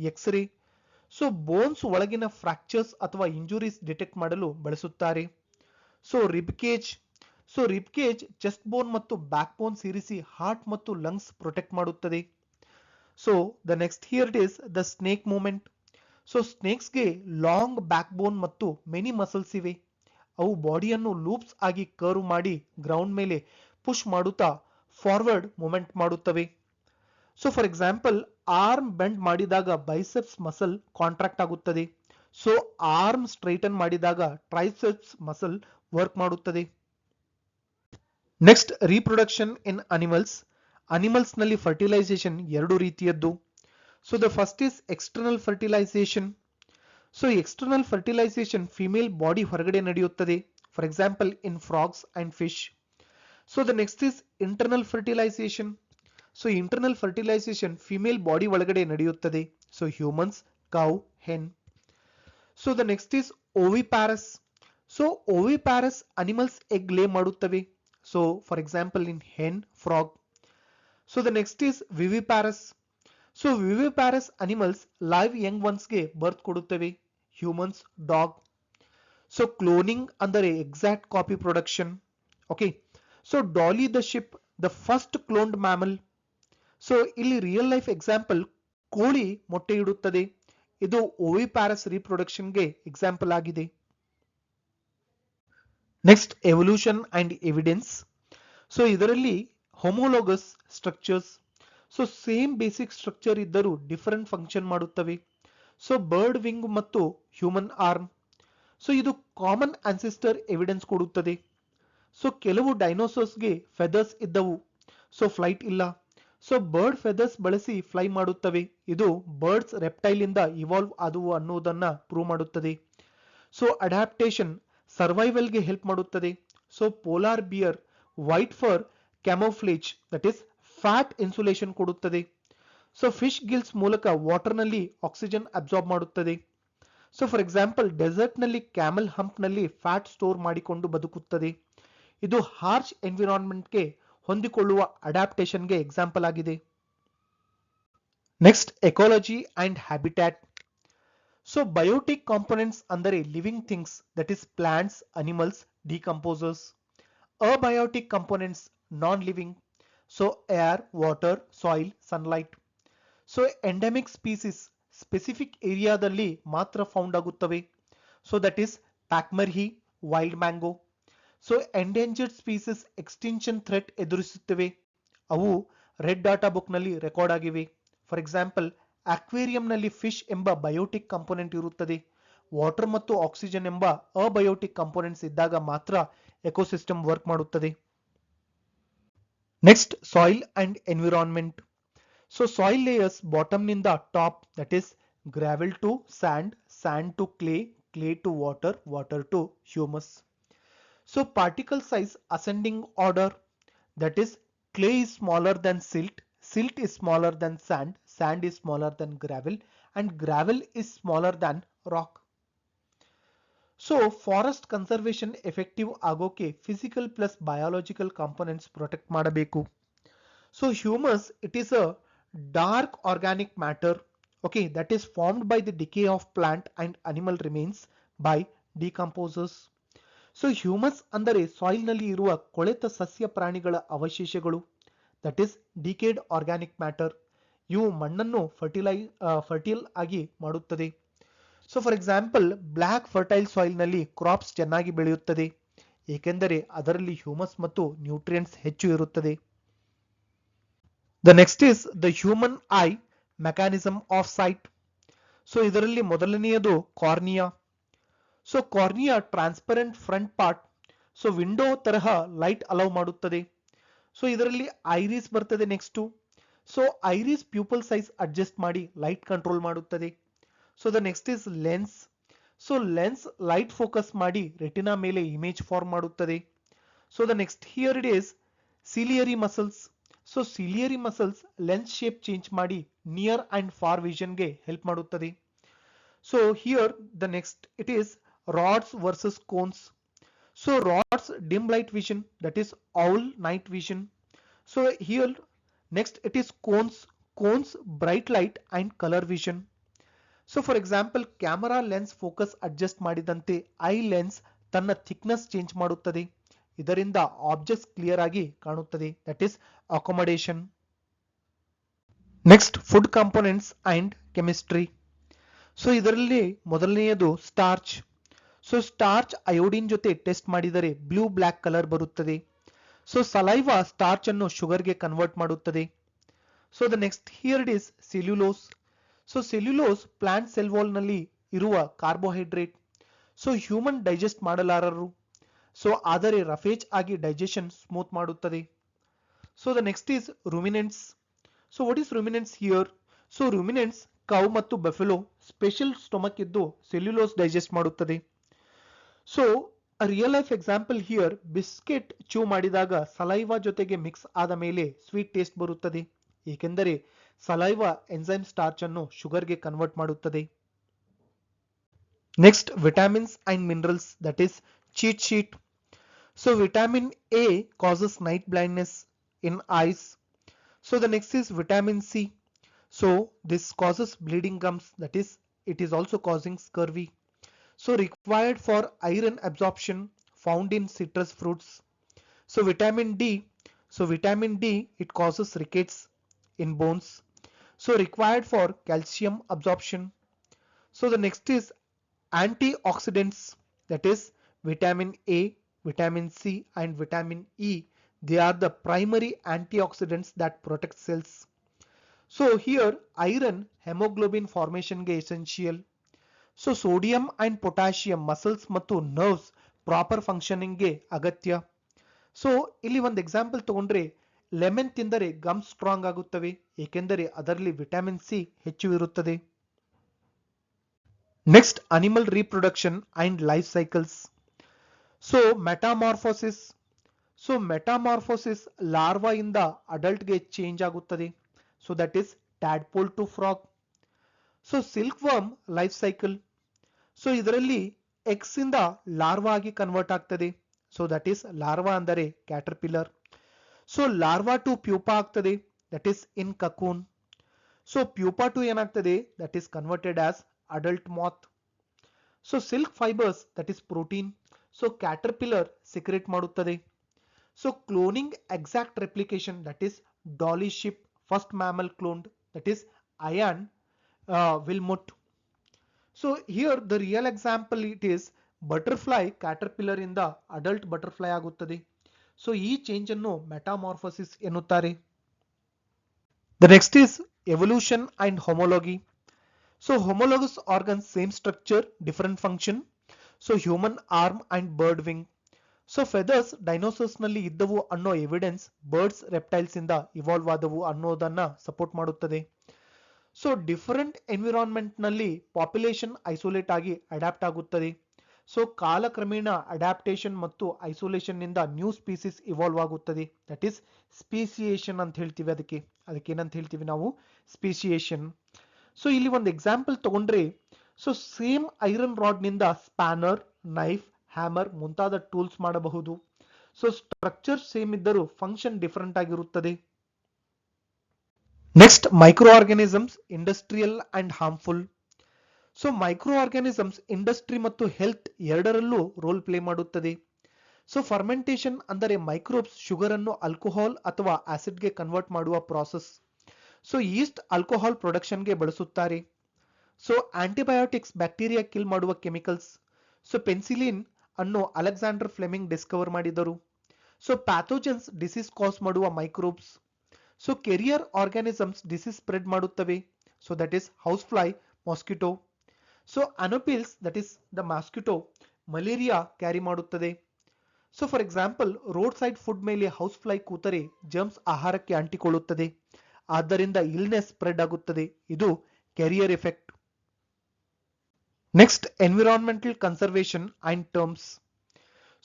x-ray. So bones ಒಳಗಿನ ಫ್ರಾಕ್ಚರ್ಸ್ ಅಥವಾ ಇಂಜುರೀಸ್ ಡಿಟೆಕ್ಟ್ ಮಾಡಲು ಬಳಸುತ್ತಾರೆ. So rib cage chest bone ಮತ್ತು ಬ್ಯಾಕ್ ಬೋನ್ ಸೇರಿಸಿ ಹಾರ್ಟ್ ಮತ್ತು ಲಂಗ್ಸ್ ಪ್ರೊಟೆಕ್ಟ್ ಮಾಡುತ್ತದೆ. So the next here it is the snake movement. So ಸ್ನೇಕ್ಸ್ಗೆ ಲಾಂಗ್ ಬ್ಯಾಕ್ ಬೋನ್ ಮತ್ತು ಮೆನಿ ಮಸಲ್ಸ್ ಇವೆ. ಅವು ಬಾಡಿಯನ್ನು ಲೂಪ್ಸ್ ಆಗಿ ಕರ್ವ್ ಮಾಡಿ ಗ್ರೌಂಡ್ ಮೇಲೆ ಪುಷ್ ಮಾಡುತ್ತಾ ಫಾರ್ವರ್ಡ್ ಮೂವ್ಮೆಂಟ್ ಮಾಡುತ್ತವೆ. So for example arm bend ಮಾಡಿದಾಗ ಬೈಸೆಪ್ಸ್ ಮಸಲ್ ಕಾಂಟ್ರಾಕ್ಟ್ ಆಗುತ್ತದೆ. ಸೊ ಆರ್ಮ್ ಸ್ಟ್ರೈಟನ್ ಮಾಡಿದಾಗ ಟ್ರೈಸೆಪ್ಸ್ ಮಸಲ್ ವರ್ಕ್ ಮಾಡುತ್ತದೆ. ನೆಕ್ಸ್ಟ್ ರೀಪ್ರೊಡಕ್ಷನ್ ಇನ್ ಅನಿಮಲ್ಸ್ ನಲ್ಲಿ ಫರ್ಟಿಲೈಸೇಷನ್ ಎರಡು ರೀತಿಯದ್ದು. So the first is external fertilisation. So external fertilisation female body ಹೊರಗಡೆ ನಡೆಯುತ್ತದೆ, for example in frogs and fish. So the next is internal fertilisation. So internal fertilisation female body ಒಳಗಡೆ ನಡೆಯುತ್ತದೆ, so humans, cow, hen. So the next is oviparous. So oviparous animals egg lay ಮಾಡುತ್ತವೆ, so for example in hen, frog. So the next is viviparous. So viviparous animals live young ones ಗೆ ಬರ್ತ್ ಕೊಡುತ್ತವೆ, ಹ್ಯೂಮನ್ಸ್, ಡಾಗ್. ಸೊ ಕ್ಲೋನಿಂಗ್ ಅಂದರೆ exact copy production. Okay, so Dolly the sheep, the first cloned mammal. So ಇಲ್ಲಿ ರಿಯಲ್ ಲೈಫ್ ಎಕ್ಸಾಂಪಲ್ ಕೋಳಿ ಮೊಟ್ಟೆ ಇಡುತ್ತದೆ, ಇದು ಓವಿಪ್ಯಾರಸ್ ರೀಪ್ರೊಡಕ್ಷನ್ಗೆ ಎಕ್ಸಾಂಪಲ್ ಆಗಿದೆ. Next evolution and evidence. So ಇದರಲ್ಲಿ homologous structures. So same basic structure ಇದ್ದರೂ ಡಿಫರೆಂಟ್ ಫಂಕ್ಷನ್ ಮಾಡುತ್ತವೆ. ಸೊ ಬರ್ಡ್ ವಿಂಗ್ ಮತ್ತು ಹ್ಯೂಮನ್ ಆರ್ಮ್. ಸೊ ಇದು ಕಾಮನ್ ಆನ್ಸೆಸ್ಟರ್ ಎವಿಡೆನ್ಸ್ ಕೊಡುತ್ತದೆ. ಸೊ ಕೆಲವು ಡೈನೋಸಾರ್ಸ್ಗೆ ಫೆದರ್ಸ್ ಇದ್ದವು, ಸೊ ಫ್ಲೈಟ್ ಇಲ್ಲ. ಸೊ ಬರ್ಡ್ ಫೆದರ್ಸ್ ಬಳಸಿ ಫ್ಲೈ ಮಾಡುತ್ತವೆ, ಇದು ಬರ್ಡ್ಸ್ ರೆಪ್ಟೈಲ್ ಇಂದ ಇವಾಲ್ವ್ ಆದವು ಅನ್ನುವುದನ್ನ ಪ್ರೂವ್ ಮಾಡುತ್ತದೆ. ಸೊ ಅಡ್ಯಾಪ್ಟೇಷನ್ ಸರ್ವೈವಲ್ಗೆ ಹೆಲ್ಪ್ ಮಾಡುತ್ತದೆ. So polar bear white fur camouflage, that is fat insulation ಕೊಡುತ್ತದೆ. ಸೊ ಫಿಶ್ ಗಿಲ್ಸ್ ಮೂಲಕ ವಾಟರ್ ನಲ್ಲಿ ಆಕ್ಸಿಜನ್ ಅಬ್ಸಾರ್ಬ್ ಮಾಡುತ್ತದೆ. ಸೊ ಫಾರ್ ಎಕ್ಸಾಂಪಲ್ ಡೆಸರ್ಟ್ ನಲ್ಲಿ ಕ್ಯಾಮಲ್ ಹಂಪ್ ನಲ್ಲಿ ಫ್ಯಾಟ್ ಸ್ಟೋರ್ ಮಾಡಿಕೊಂಡು ಬದುಕುತ್ತದೆ, ಇದು ಹಾರ್ಶ್ ಎನ್ವಿರಾನ್ಮೆಂಟ್ಗೆ ಹೊಂದಿಕೊಳ್ಳುವ ಅಡ್ಯಾಪ್ಟೇಷನ್ಗೆ ಎಕ್ಸಾಂಪಲ್ ಆಗಿದೆ. Next ecology and habitat. So biotic components ಅಂದರೆ living things, that is plants, animals, decomposers. Abiotic components non living, so air, water, soil, sunlight. So endemic species specific ಏರಿಯಾದಲ್ಲಿ ಮಾತ್ರ ಫೌಂಡ್ ಆಗುತ್ತವೆ, so that is Pachmarhi, wild mango. So endangered species extinction threat ಎದುರಿಸುತ್ತವೆ, ಅವು ರೆಡ್ ಡಾಟಾ ಬುಕ್ ನಲ್ಲಿ ರೆಕಾರ್ಡ್ ಆಗಿವೆ. ಫಾರ್ ಎಕ್ಸಾಂಪಲ್ ಅಕ್ವೇರಿಯಂ ನಲ್ಲಿ ಫಿಶ್ ಎಂಬ ಬಯೋಟಿಕ್ ಕಾಂಪೊನೆಂಟ್ ಇರುತ್ತದೆ, ವಾಟರ್ ಮತ್ತು ಆಕ್ಸಿಜನ್ ಎಂಬ ಅಬಯೋಟಿಕ್ ಕಾಂಪೊನೆಂಟ್ಸ್ ಇದ್ದಾಗ ಮಾತ್ರ ಎಕೋಸಿಸ್ಟಮ್ ವರ್ಕ್ ಮಾಡುತ್ತದೆ. Next soil and environment. So soil layers bottom ನಿಂದ top, that is gravel to sand, sand to clay, clay to water, water to humus. So particle size ascending order, that is clay is smaller than silt, silt is smaller than sand, sand is smaller than gravel, and gravel is smaller than rock. So forest conservation effective ಆಗೋಕೆ physical plus biological components protect ಮಾಡಬೇಕು. So humus it is a dark organic matter, okay, that is formed by the decay of plant and animal remains by decomposers. So humus ಅಂದರೆ ಸಾಯಿಲ್ ನಲ್ಲಿ ಇರುವ ಕೊಳೆತ ಸಸ್ಯ ಪ್ರಾಣಿಗಳ ಅವಶೇಷಗಳು, that is decade organic matter. ಇವು ಮಣ್ಣನ್ನು ಫರ್ಟೈಲ್ ಆಗಿ ಮಾಡುತ್ತದೆ. So for example black fertile soil ನಲ್ಲಿ ಕ್ರಾಪ್ಸ್ ಚೆನ್ನಾಗಿ ಬೆಳೆಯುತ್ತದೆ, ಏಕೆಂದರೆ ಅದರಲ್ಲಿ ಹ್ಯೂಮಸ್ ಮತ್ತು ನ್ಯೂಟ್ರಿಯೆಂಟ್ಸ್ ಹೆಚ್ಚು ಇರುತ್ತದೆ. The next is the human eye mechanism of sight. So ಇದರಲ್ಲಿ ಮೊದಲನೆಯದು cornea. So cornea transparent front part, so window ತರಹ ಲೈಟ್ ಅಲೌ ಮಾಡುತ್ತದೆ. ಸೊ ಇದರಲ್ಲಿ ಐರಿಸ್ ಬರ್ತದೆ next. So iris pupil size adjust ಮಾಡಿ ಲೈಟ್ ಕಂಟ್ರೋಲ್ ಮಾಡುತ್ತದೆ. So the next is lens. So lens light focus ಮಾಡಿ ರೆಟಿನಾ ಮೇಲೆ ಇಮೇಜ್ ಫಾರ್ಮ್ ಮಾಡುತ್ತದೆ. So the next here it is ciliary muscles. So ciliary muscles lens shape change ಮಾಡಿ ನಿಯರ್ ಅಂಡ್ ಫಾರ್ ವಿಷನ್ ಗೆ ಹೆಲ್ಪ್ ಮಾಡುತ್ತದೆ. So here the next it is rods versus cones. So rods dim light vision, that is owl night vision. So here next it is cones bright light and colour vision. So for example camera lens focus adjust ಮಾಡಿದಂತೆ ಐ ಲೆನ್ಸ್ ತನ್ನ ಥಿಕ್ನೆಸ್ ಚೇಂಜ್ ಮಾಡುತ್ತದೆ, ಇದರಿಂದ ಆಬ್ಜೆಕ್ಟ್ಸ್ ಕ್ಲಿಯರ್ ಆಗಿ ಕಾಣುತ್ತದೆ, that is accommodation. Next food components and chemistry. So ಇದರಲ್ಲಿ ಮೊದಲನೆಯದು ಸ್ಟಾರ್ಚ್. ಸೊ ಸ್ಟಾರ್ಚ್ ಅಯೋಡಿನ್ ಜೊತೆ ಟೆಸ್ಟ್ ಮಾಡಿದರೆ ಬ್ಲೂ ಬ್ಲಾಕ್ ಕಲರ್ ಬರುತ್ತದೆ. ಸೊ ಸಲೈವಾ ಸ್ಟಾರ್ಚ್ ಅನ್ನು ಶುಗರ್ಗೆ ಕನ್ವರ್ಟ್ ಮಾಡುತ್ತದೆ. So the next here it is cellulose. So cellulose plant cell wall ನಲ್ಲಿ ಇರುವ ಕಾರ್ಬೋಹೈಡ್ರೇಟ್. ಸೊ ಹ್ಯೂಮನ್ ಡೈಜೆಸ್ಟ್ ಮಾಡಲಾರರು, ಸೊ ಆದರೆ ರಫೇಜ್ ಆಗಿ ಡೈಜೆಷನ್ ಸ್ಮೂತ್ ಮಾಡುತ್ತದೆ. So the next is ruminants. So what is ruminants here? So ruminants cow ಮತ್ತು ಬಫೆಲೋ ಸ್ಪೆಷಲ್ ಸ್ಟೊಮಕ್ ಇದ್ದು ಸೆಲ್ಯುಲೋಸ್ ಡೈಜೆಸ್ಟ್ ಮಾಡುತ್ತದೆ. So real life example here, biscuit chew ಮಾಡಿದಾಗ ಸಲೈವಾ ಜೊತೆಗೆ ಮಿಕ್ಸ್ ಆದ ಮೇಲೆ ಸ್ವೀಟ್ ಟೇಸ್ಟ್ ಬರುತ್ತದೆ, ಏಕೆಂದರೆ ಸಲೈವಾ ಎಂಜೈಮ್ ಸ್ಟಾರ್ಚ್ ಅನ್ನು ಶುಗರ್ಗೆ ಕನ್ವರ್ಟ್ ಮಾಡುತ್ತದೆ. Next vitamins and minerals, that is cheat sheet. So vitamin A causes night blindness in eyes. So the next is vitamin C. So this causes bleeding gums, that is it is also causing scurvy. So required for iron absorption, found in citrus fruits. So vitamin D. So vitamin D it causes rickets in bones. So required for calcium absorption. So the next is antioxidants, that is vitamin A, vitamin C and vitamin E. They are the primary antioxidants that protect cells. So here iron hemoglobin formation ge essential. So sodium and potassium muscles ಮತ್ತು nerves proper functioning ge ಅಗತ್ಯ. ಸೊ ಇಲ್ಲಿ ಒಂದು ಎಕ್ಸಾಂಪಲ್ ತಗೊಂಡ್ರೆ ಲೆಮನ್ ತಿಂದರೆ ಗಮ್ಸ್ ಸ್ಟ್ರಾಂಗ್ ಆಗುತ್ತವೆ, ಏಕೆಂದರೆ ಅದರಲ್ಲಿ ವಿಟಮಿನ್ ಸಿ ಹೆಚ್ಚು ಇರುತ್ತದೆ. Next animal reproduction and life cycles. So metamorphosis. So metamorphosis larva ಇಂದ ಅಡಲ್ಟ್ ಗೆ ಚೇಂಜ್ ಆಗುತ್ತದೆ. So that is tadpole to frog. So silkworm life cycle. So ಇದರಲ್ಲಿ ಎಕ್ಸ್ ಇಂದ ಲಾರ್ವಾ ಆಗಿ ಕನ್ವರ್ಟ್ ಆಗ್ತದೆ. ಸೊ ದಟ್ ಈಸ್ ಲಾರ್ವಾ ಅಂದರೆ caterpillar. So larva to pupa ಆಗ್ತದೆ, that is in cocoon. So pupa to ಏನಾಗ್ತದೆ, that is converted as adult moth. So silk fibers, that is protein. So caterpillar secrete ಮಾಡುತ್ತದೆ. So cloning exact replication, that is dolly ship first mammal cloned, that is Ian Wilmot. So here the real example it is butterfly caterpillar ಇಂದ adult butterfly ಆಗುತ್ತದೆ. So ಈ change ಅನ್ನು metamorphosis ಎನ್ನುತ್ತಾರೆ. The next is evolution and homology. So homologous organs same structure different function. So human arm and bird wing. So feathers dinosaurs ನಲ್ಲಿ ಇದ್ದವು ಅನ್ನೋ ಎವಿಡೆನ್ಸ್ ಬರ್ಡ್ಸ್ ರೆಪ್ಟೈಲ್ಸ್ ಇಂದ ಇವಾಲ್ವ್ ಆದವು ಅನ್ನೋದನ್ನ ಸಪೋರ್ಟ್ ಮಾಡುತ್ತದೆ. ಸೊ ಡಿಫರೆಂಟ್ ಎನ್ವಿರಾನ್ಮೆಂಟ್ ನಲ್ಲಿ ಪಾಪ್ಯುಲೇಷನ್ ಐಸೋಲೇಟ್ ಆಗಿ ಅಡಾಪ್ಟ್ ಆಗುತ್ತದೆ. ಸೊ ಕಾಲಕ್ರಮೇಣ ಅಡ್ಯಾಪ್ಟೇಷನ್ ಮತ್ತು ಐಸೋಲೇಷನ್ ನಿಂದ ನ್ಯೂ ಸ್ಪೀಸಿಸ್ ಇವಾಲ್ವ್ ಆಗುತ್ತದೆ. ದಟ್ ಈಸ್ ಸ್ಪೀಸಿಯೇಷನ್ ಅಂತ ಹೇಳ್ತೀವಿ. ಅದಕ್ಕೆ ಏನಂತ ಹೇಳ್ತೀವಿ ನಾವು? ಸ್ಪೀಸಿಯೇಷನ್. ಸೊ ಇಲ್ಲಿ ಒಂದು ಎಕ್ಸಾಂಪಲ್ ತಗೊಂಡ್ರೆ, ಸೊ ಸೇಮ್ ಐರನ್ ರಾಡ್ ನಿಂದ ಸ್ಪ್ಯಾನರ್, ನೈಫ್, ಹ್ಯಾಮರ್ ಮುಂತಾದ ಟೂಲ್ಸ್ ಮಾಡಬಹುದು. ಸೊ ಸ್ಟ್ರಕ್ಚರ್ ಸೇಮ್ ಇದ್ದರೂ ಫಂಕ್ಷನ್ ಡಿಫರೆಂಟ್ ಆಗಿರುತ್ತದೆ. Next, micro organisms, industrial and harmful. So micro organisms industry ಮತ್ತು ಹೆಲ್ತ್ ಎರಡರಲ್ಲೂ ರೋಲ್ ಪ್ಲೇ ಮಾಡುತ್ತದೆ. ಸೊ ಫರ್ಮೆಂಟೇಷನ್ ಅಂದರೆ ಮೈಕ್ರೋಬ್ಸ್ ಶುಗರ್ ಅನ್ನು ಆಲ್ಕೋಹಾಲ್ ಅಥವಾ ಆಸಿಡ್ಗೆ ಕನ್ವರ್ಟ್ ಮಾಡುವ ಪ್ರಾಸೆಸ್. ಸೊ ಈಸ್ಟ್ ಆಲ್ಕೋಹಾಲ್ ಪ್ರೊಡಕ್ಷನ್ಗೆ ಬಳಸುತ್ತಾರೆ. ಸೊ ಆಂಟಿಬಯೋಟಿಕ್ಸ್ ಬ್ಯಾಕ್ಟೀರಿಯಾ ಕಿಲ್ ಮಾಡುವ ಕೆಮಿಕಲ್ಸ್. ಸೊ ಪೆನ್ಸಿಲಿನ್ ಅನ್ನು ಅಲೆಕ್ಸಾಂಡರ್ ಫ್ಲೆಮಿಂಗ್ ಡಿಸ್ಕವರ್ ಮಾಡಿದರು. ಸೊ ಪ್ಯಾಥೋಜನ್ಸ್ ಡಿಸೀಸ್ ಕಾಸ್ ಮಾಡುವ microbes. So carrier organisms disease spread ಮಾಡುತ್ತವೆ. So that is house fly, mosquito. So anopheles, that is the mosquito, malaria carry ಮಾಡುತ್ತದೆ. So for example, roadside food ಮೇಲೆ ಹೌಸ್ ಫ್ಲೈ ಕೂತರೆ ಜರ್ಮ್ಸ್ ಆಹಾರಕ್ಕೆ ಅಂಟಿಕೊಳ್ಳುತ್ತದೆ, ಆದ್ದರಿಂದ ಇಲ್ನೆಸ್ ಸ್ಪ್ರೆಡ್ ಆಗುತ್ತದೆ. ಇದು carrier effect. Next, environmental conservation and terms.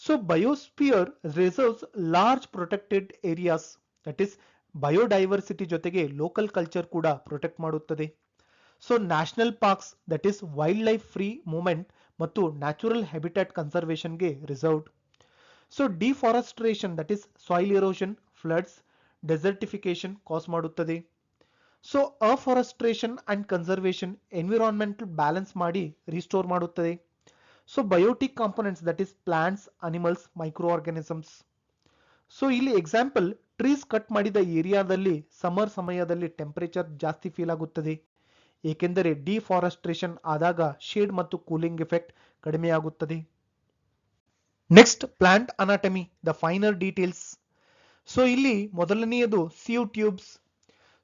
So biosphere reserves large protected areas. That is biodiversity ಜೊತೆಗೆ ಲೋಕಲ್ ಕಲ್ಚರ್ ಕೂಡ ಪ್ರೊಟೆಕ್ಟ್ ಮಾಡುತ್ತದೆ. So national parks, that is wild life free movement ಮತ್ತು ನ್ಯಾಚುರಲ್ ಹ್ಯಾಬಿಟ್ಯಾಟ್ ಕನ್ಸರ್ವೇಷನ್ಗೆ reserved. So deforestation, that is soil erosion, floods, desertification cause ಮಾಡುತ್ತದೆ. So afforestation and conservation environmental balance ಮಾಡಿ ರಿಸ್ಟೋರ್ ಮಾಡುತ್ತದೆ. So biotic components, that is plants, animals, microorganisms. So ಇಲ್ಲಿ ಎಕ್ಸಾಂಪಲ್, ಟ್ರೀಸ್ ಕಟ್ ಮಾಡಿದ ಏರಿಯಾದಲ್ಲಿ ಸಮರ್ ಸಮಯದಲ್ಲಿ ಟೆಂಪರೇಚರ್ ಜಾಸ್ತಿ ಫೀಲ್ ಆಗುತ್ತದೆ, ಏಕೆಂದರೆ ಡಿಫಾರೆಸ್ಟ್ರೇಷನ್ ಆದಾಗ ಶೇಡ್ ಮತ್ತು ಕೂಲಿಂಗ್ ಎಫೆಕ್ಟ್ ಕಡಿಮೆಯಾಗುತ್ತದೆ. Next, plant anatomy, the finer details. So ಇಲ್ಲಿ ಮೊದಲನೆಯದು sieve tubes.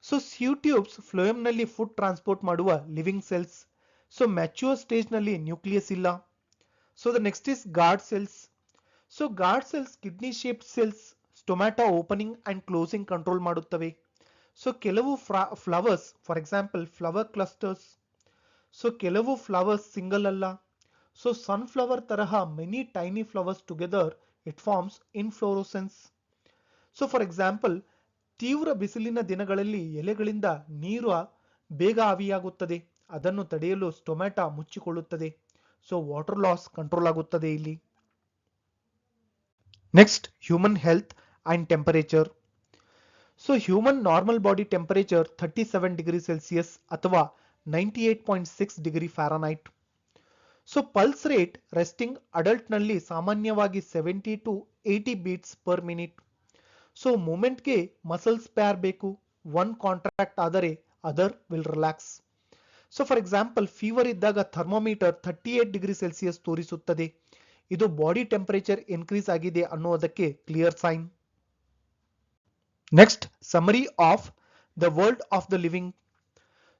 So sieve tubes phloem ನಲ್ಲಿ ಫುಡ್ ಟ್ರಾನ್ಸ್ಪೋರ್ಟ್ ಮಾಡುವ living cells. So mature stage ನಲ್ಲಿ ನ್ಯೂಕ್ಲಿಯಸ್ ಇಲ್ಲ. So the next is guard cells. So guard cells kidney shaped cells, stomata opening and closing control ಮಾಡುತ್ತವೆ. ಸೊ ಕೆಲವು flowers, for example flower clusters. So ಕೆಲವು ಫ್ಲವರ್ಸ್ ಸಿಂಗಲ್ ಅಲ್ಲ. ಸೊ ಸನ್ಫ್ಲವರ್ ತರಹ many tiny flowers together it forms inflorescence. So for example, ತೀವ್ರ ಬಿಸಿಲಿನ ದಿನಗಳಲ್ಲಿ ಎಲೆಗಳಿಂದ ನೀರು ಬೇಗ ಆವಿಯಾಗುತ್ತದೆ, ಅದನ್ನು ತಡೆಯಲು ಸ್ಟೊಮ್ಯಾಟಾ ಮುಚ್ಚಿಕೊಳ್ಳುತ್ತದೆ. ಸೊ ವಾಟರ್ ಲಾಸ್ ಕಂಟ್ರೋಲ್ ಆಗುತ್ತದೆ ಇಲ್ಲಿ. Next, human health and temperature. So human normal body temperature 37 degree Celsius ಅಥವಾ 98.6 degree Fahrenheit. So pulse rate resting adult ನಲ್ಲಿ ಸಾಮಾನ್ಯವಾಗಿ 70 to 80 beats per minute. So ಮೂಮೆಂಟ್ಗೆ ಮಸಲ್ಸ್ ಪೇರ್ ಬೇಕು. ಒನ್ ಕಾಂಟ್ರಾಕ್ಟ್ ಆದರೆ other will relax. So for example, fever ಇದ್ದಾಗ ಥರ್ಮೋಮೀಟರ್ 38 ಡಿಗ್ರಿ ಸೆಲ್ಸಿಯಸ್ ತೋರಿಸುತ್ತದೆ. ಇದು ಬಾಡಿ ಟೆಂಪರೇಚರ್ ಇನ್ಕ್ರೀಸ್ ಆಗಿದೆ ಅನ್ನುವುದಕ್ಕೆ clear sign. Next, summary of the world of the living.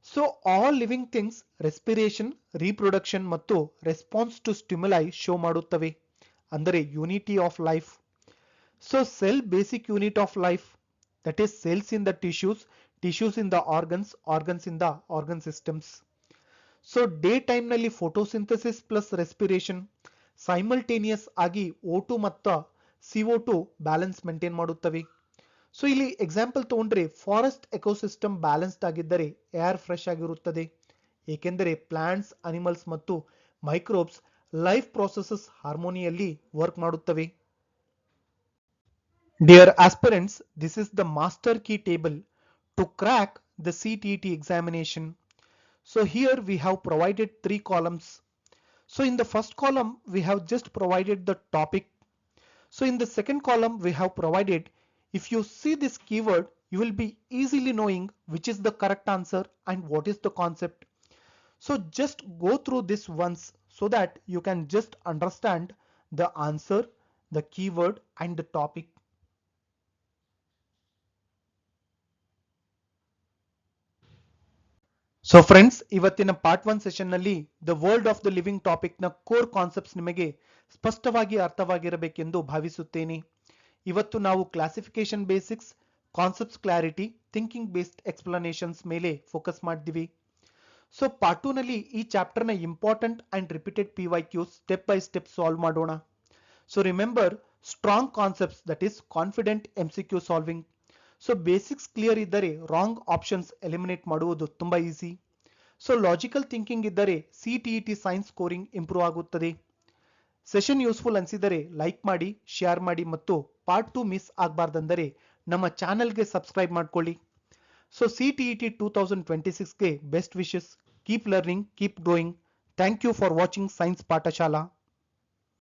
So all living things respiration, reproduction ಮತ್ತು ರೆಸ್ಪಾನ್ಸ್ ಟು ಸ್ಟಿಮ್ಯುಲೈ ಶೋ ಮಾಡುತ್ತವೆ, ಅಂದರೆ unity of life. So cell basic unit of life, that is cells in the tissues, tissues in the organs, organs in the organ systems. So day time ನಲ್ಲಿ ಫೋಟೋಸಿಂಥಸಿಸ್ ಪ್ಲಸ್ ರೆಸ್ಪಿರೇಷನ್ ಸೈಮಲ್ಟೇನಿಯಸ್ ಆಗಿ O2 ಮತ್ತು CO2 ಬ್ಯಾಲೆನ್ಸ್ ಮೇಂಟೈನ್ ಮಾಡುತ್ತವೆ. ಸೊ ಇಲ್ಲಿ ಎಕ್ಸಾಂಪಲ್ ತಗೊಂಡ್ರೆ, ಫಾರೆಸ್ಟ್ ಎಕೋಸಿಸ್ಟಮ್ ಬ್ಯಾಲೆನ್ಸ್ಡ್ ಆಗಿದ್ದರೆ ಏರ್ ಫ್ರೆಶ್ ಆಗಿರುತ್ತದೆ, ಏಕೆಂದರೆ ಪ್ಲಾಂಟ್ಸ್, ಅನಿಮಲ್ಸ್ ಮತ್ತು ಮೈಕ್ರೋಬ್ಸ್ ಲೈಫ್ ಪ್ರಾಸೆಸಸ್ ಹಾರ್ಮೋನಿಯಲ್ಲಿ ವರ್ಕ್ ಮಾಡುತ್ತವೆ. Dear aspirants, this is the master key table to crack the CTET examination. So here we have provided 3 columns. So in the first column we have just provided the topic. So in the second column we have provided, if you see this keyword you will be easily knowing which is the correct answer and what is the concept. So just go through this once so that you can just understand the answer, the keyword and the topic. So friends, ಇವತ್ತಿನ ಪಾರ್ಟ್ 1 ಸೆಷನ್ ನಲ್ಲಿ the world of the living topic ನ ಕೋರ್ ಕಾನ್ಸೆಪ್ಟ್ಸ್ ನಿಮಗೆ ಸ್ಪಷ್ಟವಾಗಿ ಅರ್ಥವಾಗಿರಬೇಕೆಂದು ಭಾವಿಸುತ್ತೇನೆ. ಇವತ್ತು ನಾವು classification basics, concepts clarity, thinking based explanations ಮೇಲೆ ಫೋಕಸ್ ಮಾಡಿದ್ವಿ. ಸೊ ಪಾರ್ಟ್ 2 ನಲ್ಲಿ ಈ ಚಾಪ್ಟರ್ ನ important and repeated PYQs step by step solve ಮಾಡೋಣ. So remember strong concepts that is confident MCQ solving. So basics clear ಇದ್ದರೆ ರಾಂಗ್ ಆಪ್ಷನ್ಸ್ ಎಲಿಮಿನೇಟ್ ಮಾಡುವುದು ತುಂಬಾ ಈಸಿ. ಸೊ ಲಾಜಿಕಲ್ ಥಿಂಕಿಂಗ್ ಇದ್ದರೆ CTET ಸೈನ್ಸ್ ಸ್ಕೋರಿಂಗ್ ಇಂಪ್ರೂವ್ ಆಗುತ್ತದೆ. ಸೆಷನ್ ಯೂಸ್ಫುಲ್ ಅನಿಸಿದರೆ ಲೈಕ್ ಮಾಡಿ, ಶೇರ್ ಮಾಡಿ ಮತ್ತು ಪಾರ್ಟ್ 2 ಮಿಸ್ ಆಗಬಾರ್ದಂದರೆ ನಮ್ಮ ಚಾನೆಲ್ಗೆ ಸಬ್ಸ್ಕ್ರೈಬ್ ಮಾಡ್ಕೊಳ್ಳಿ. ಸೊ CTET 2026ಗೆ best wishes. Keep learning, keep growing. Thank you for watching science Pathshala.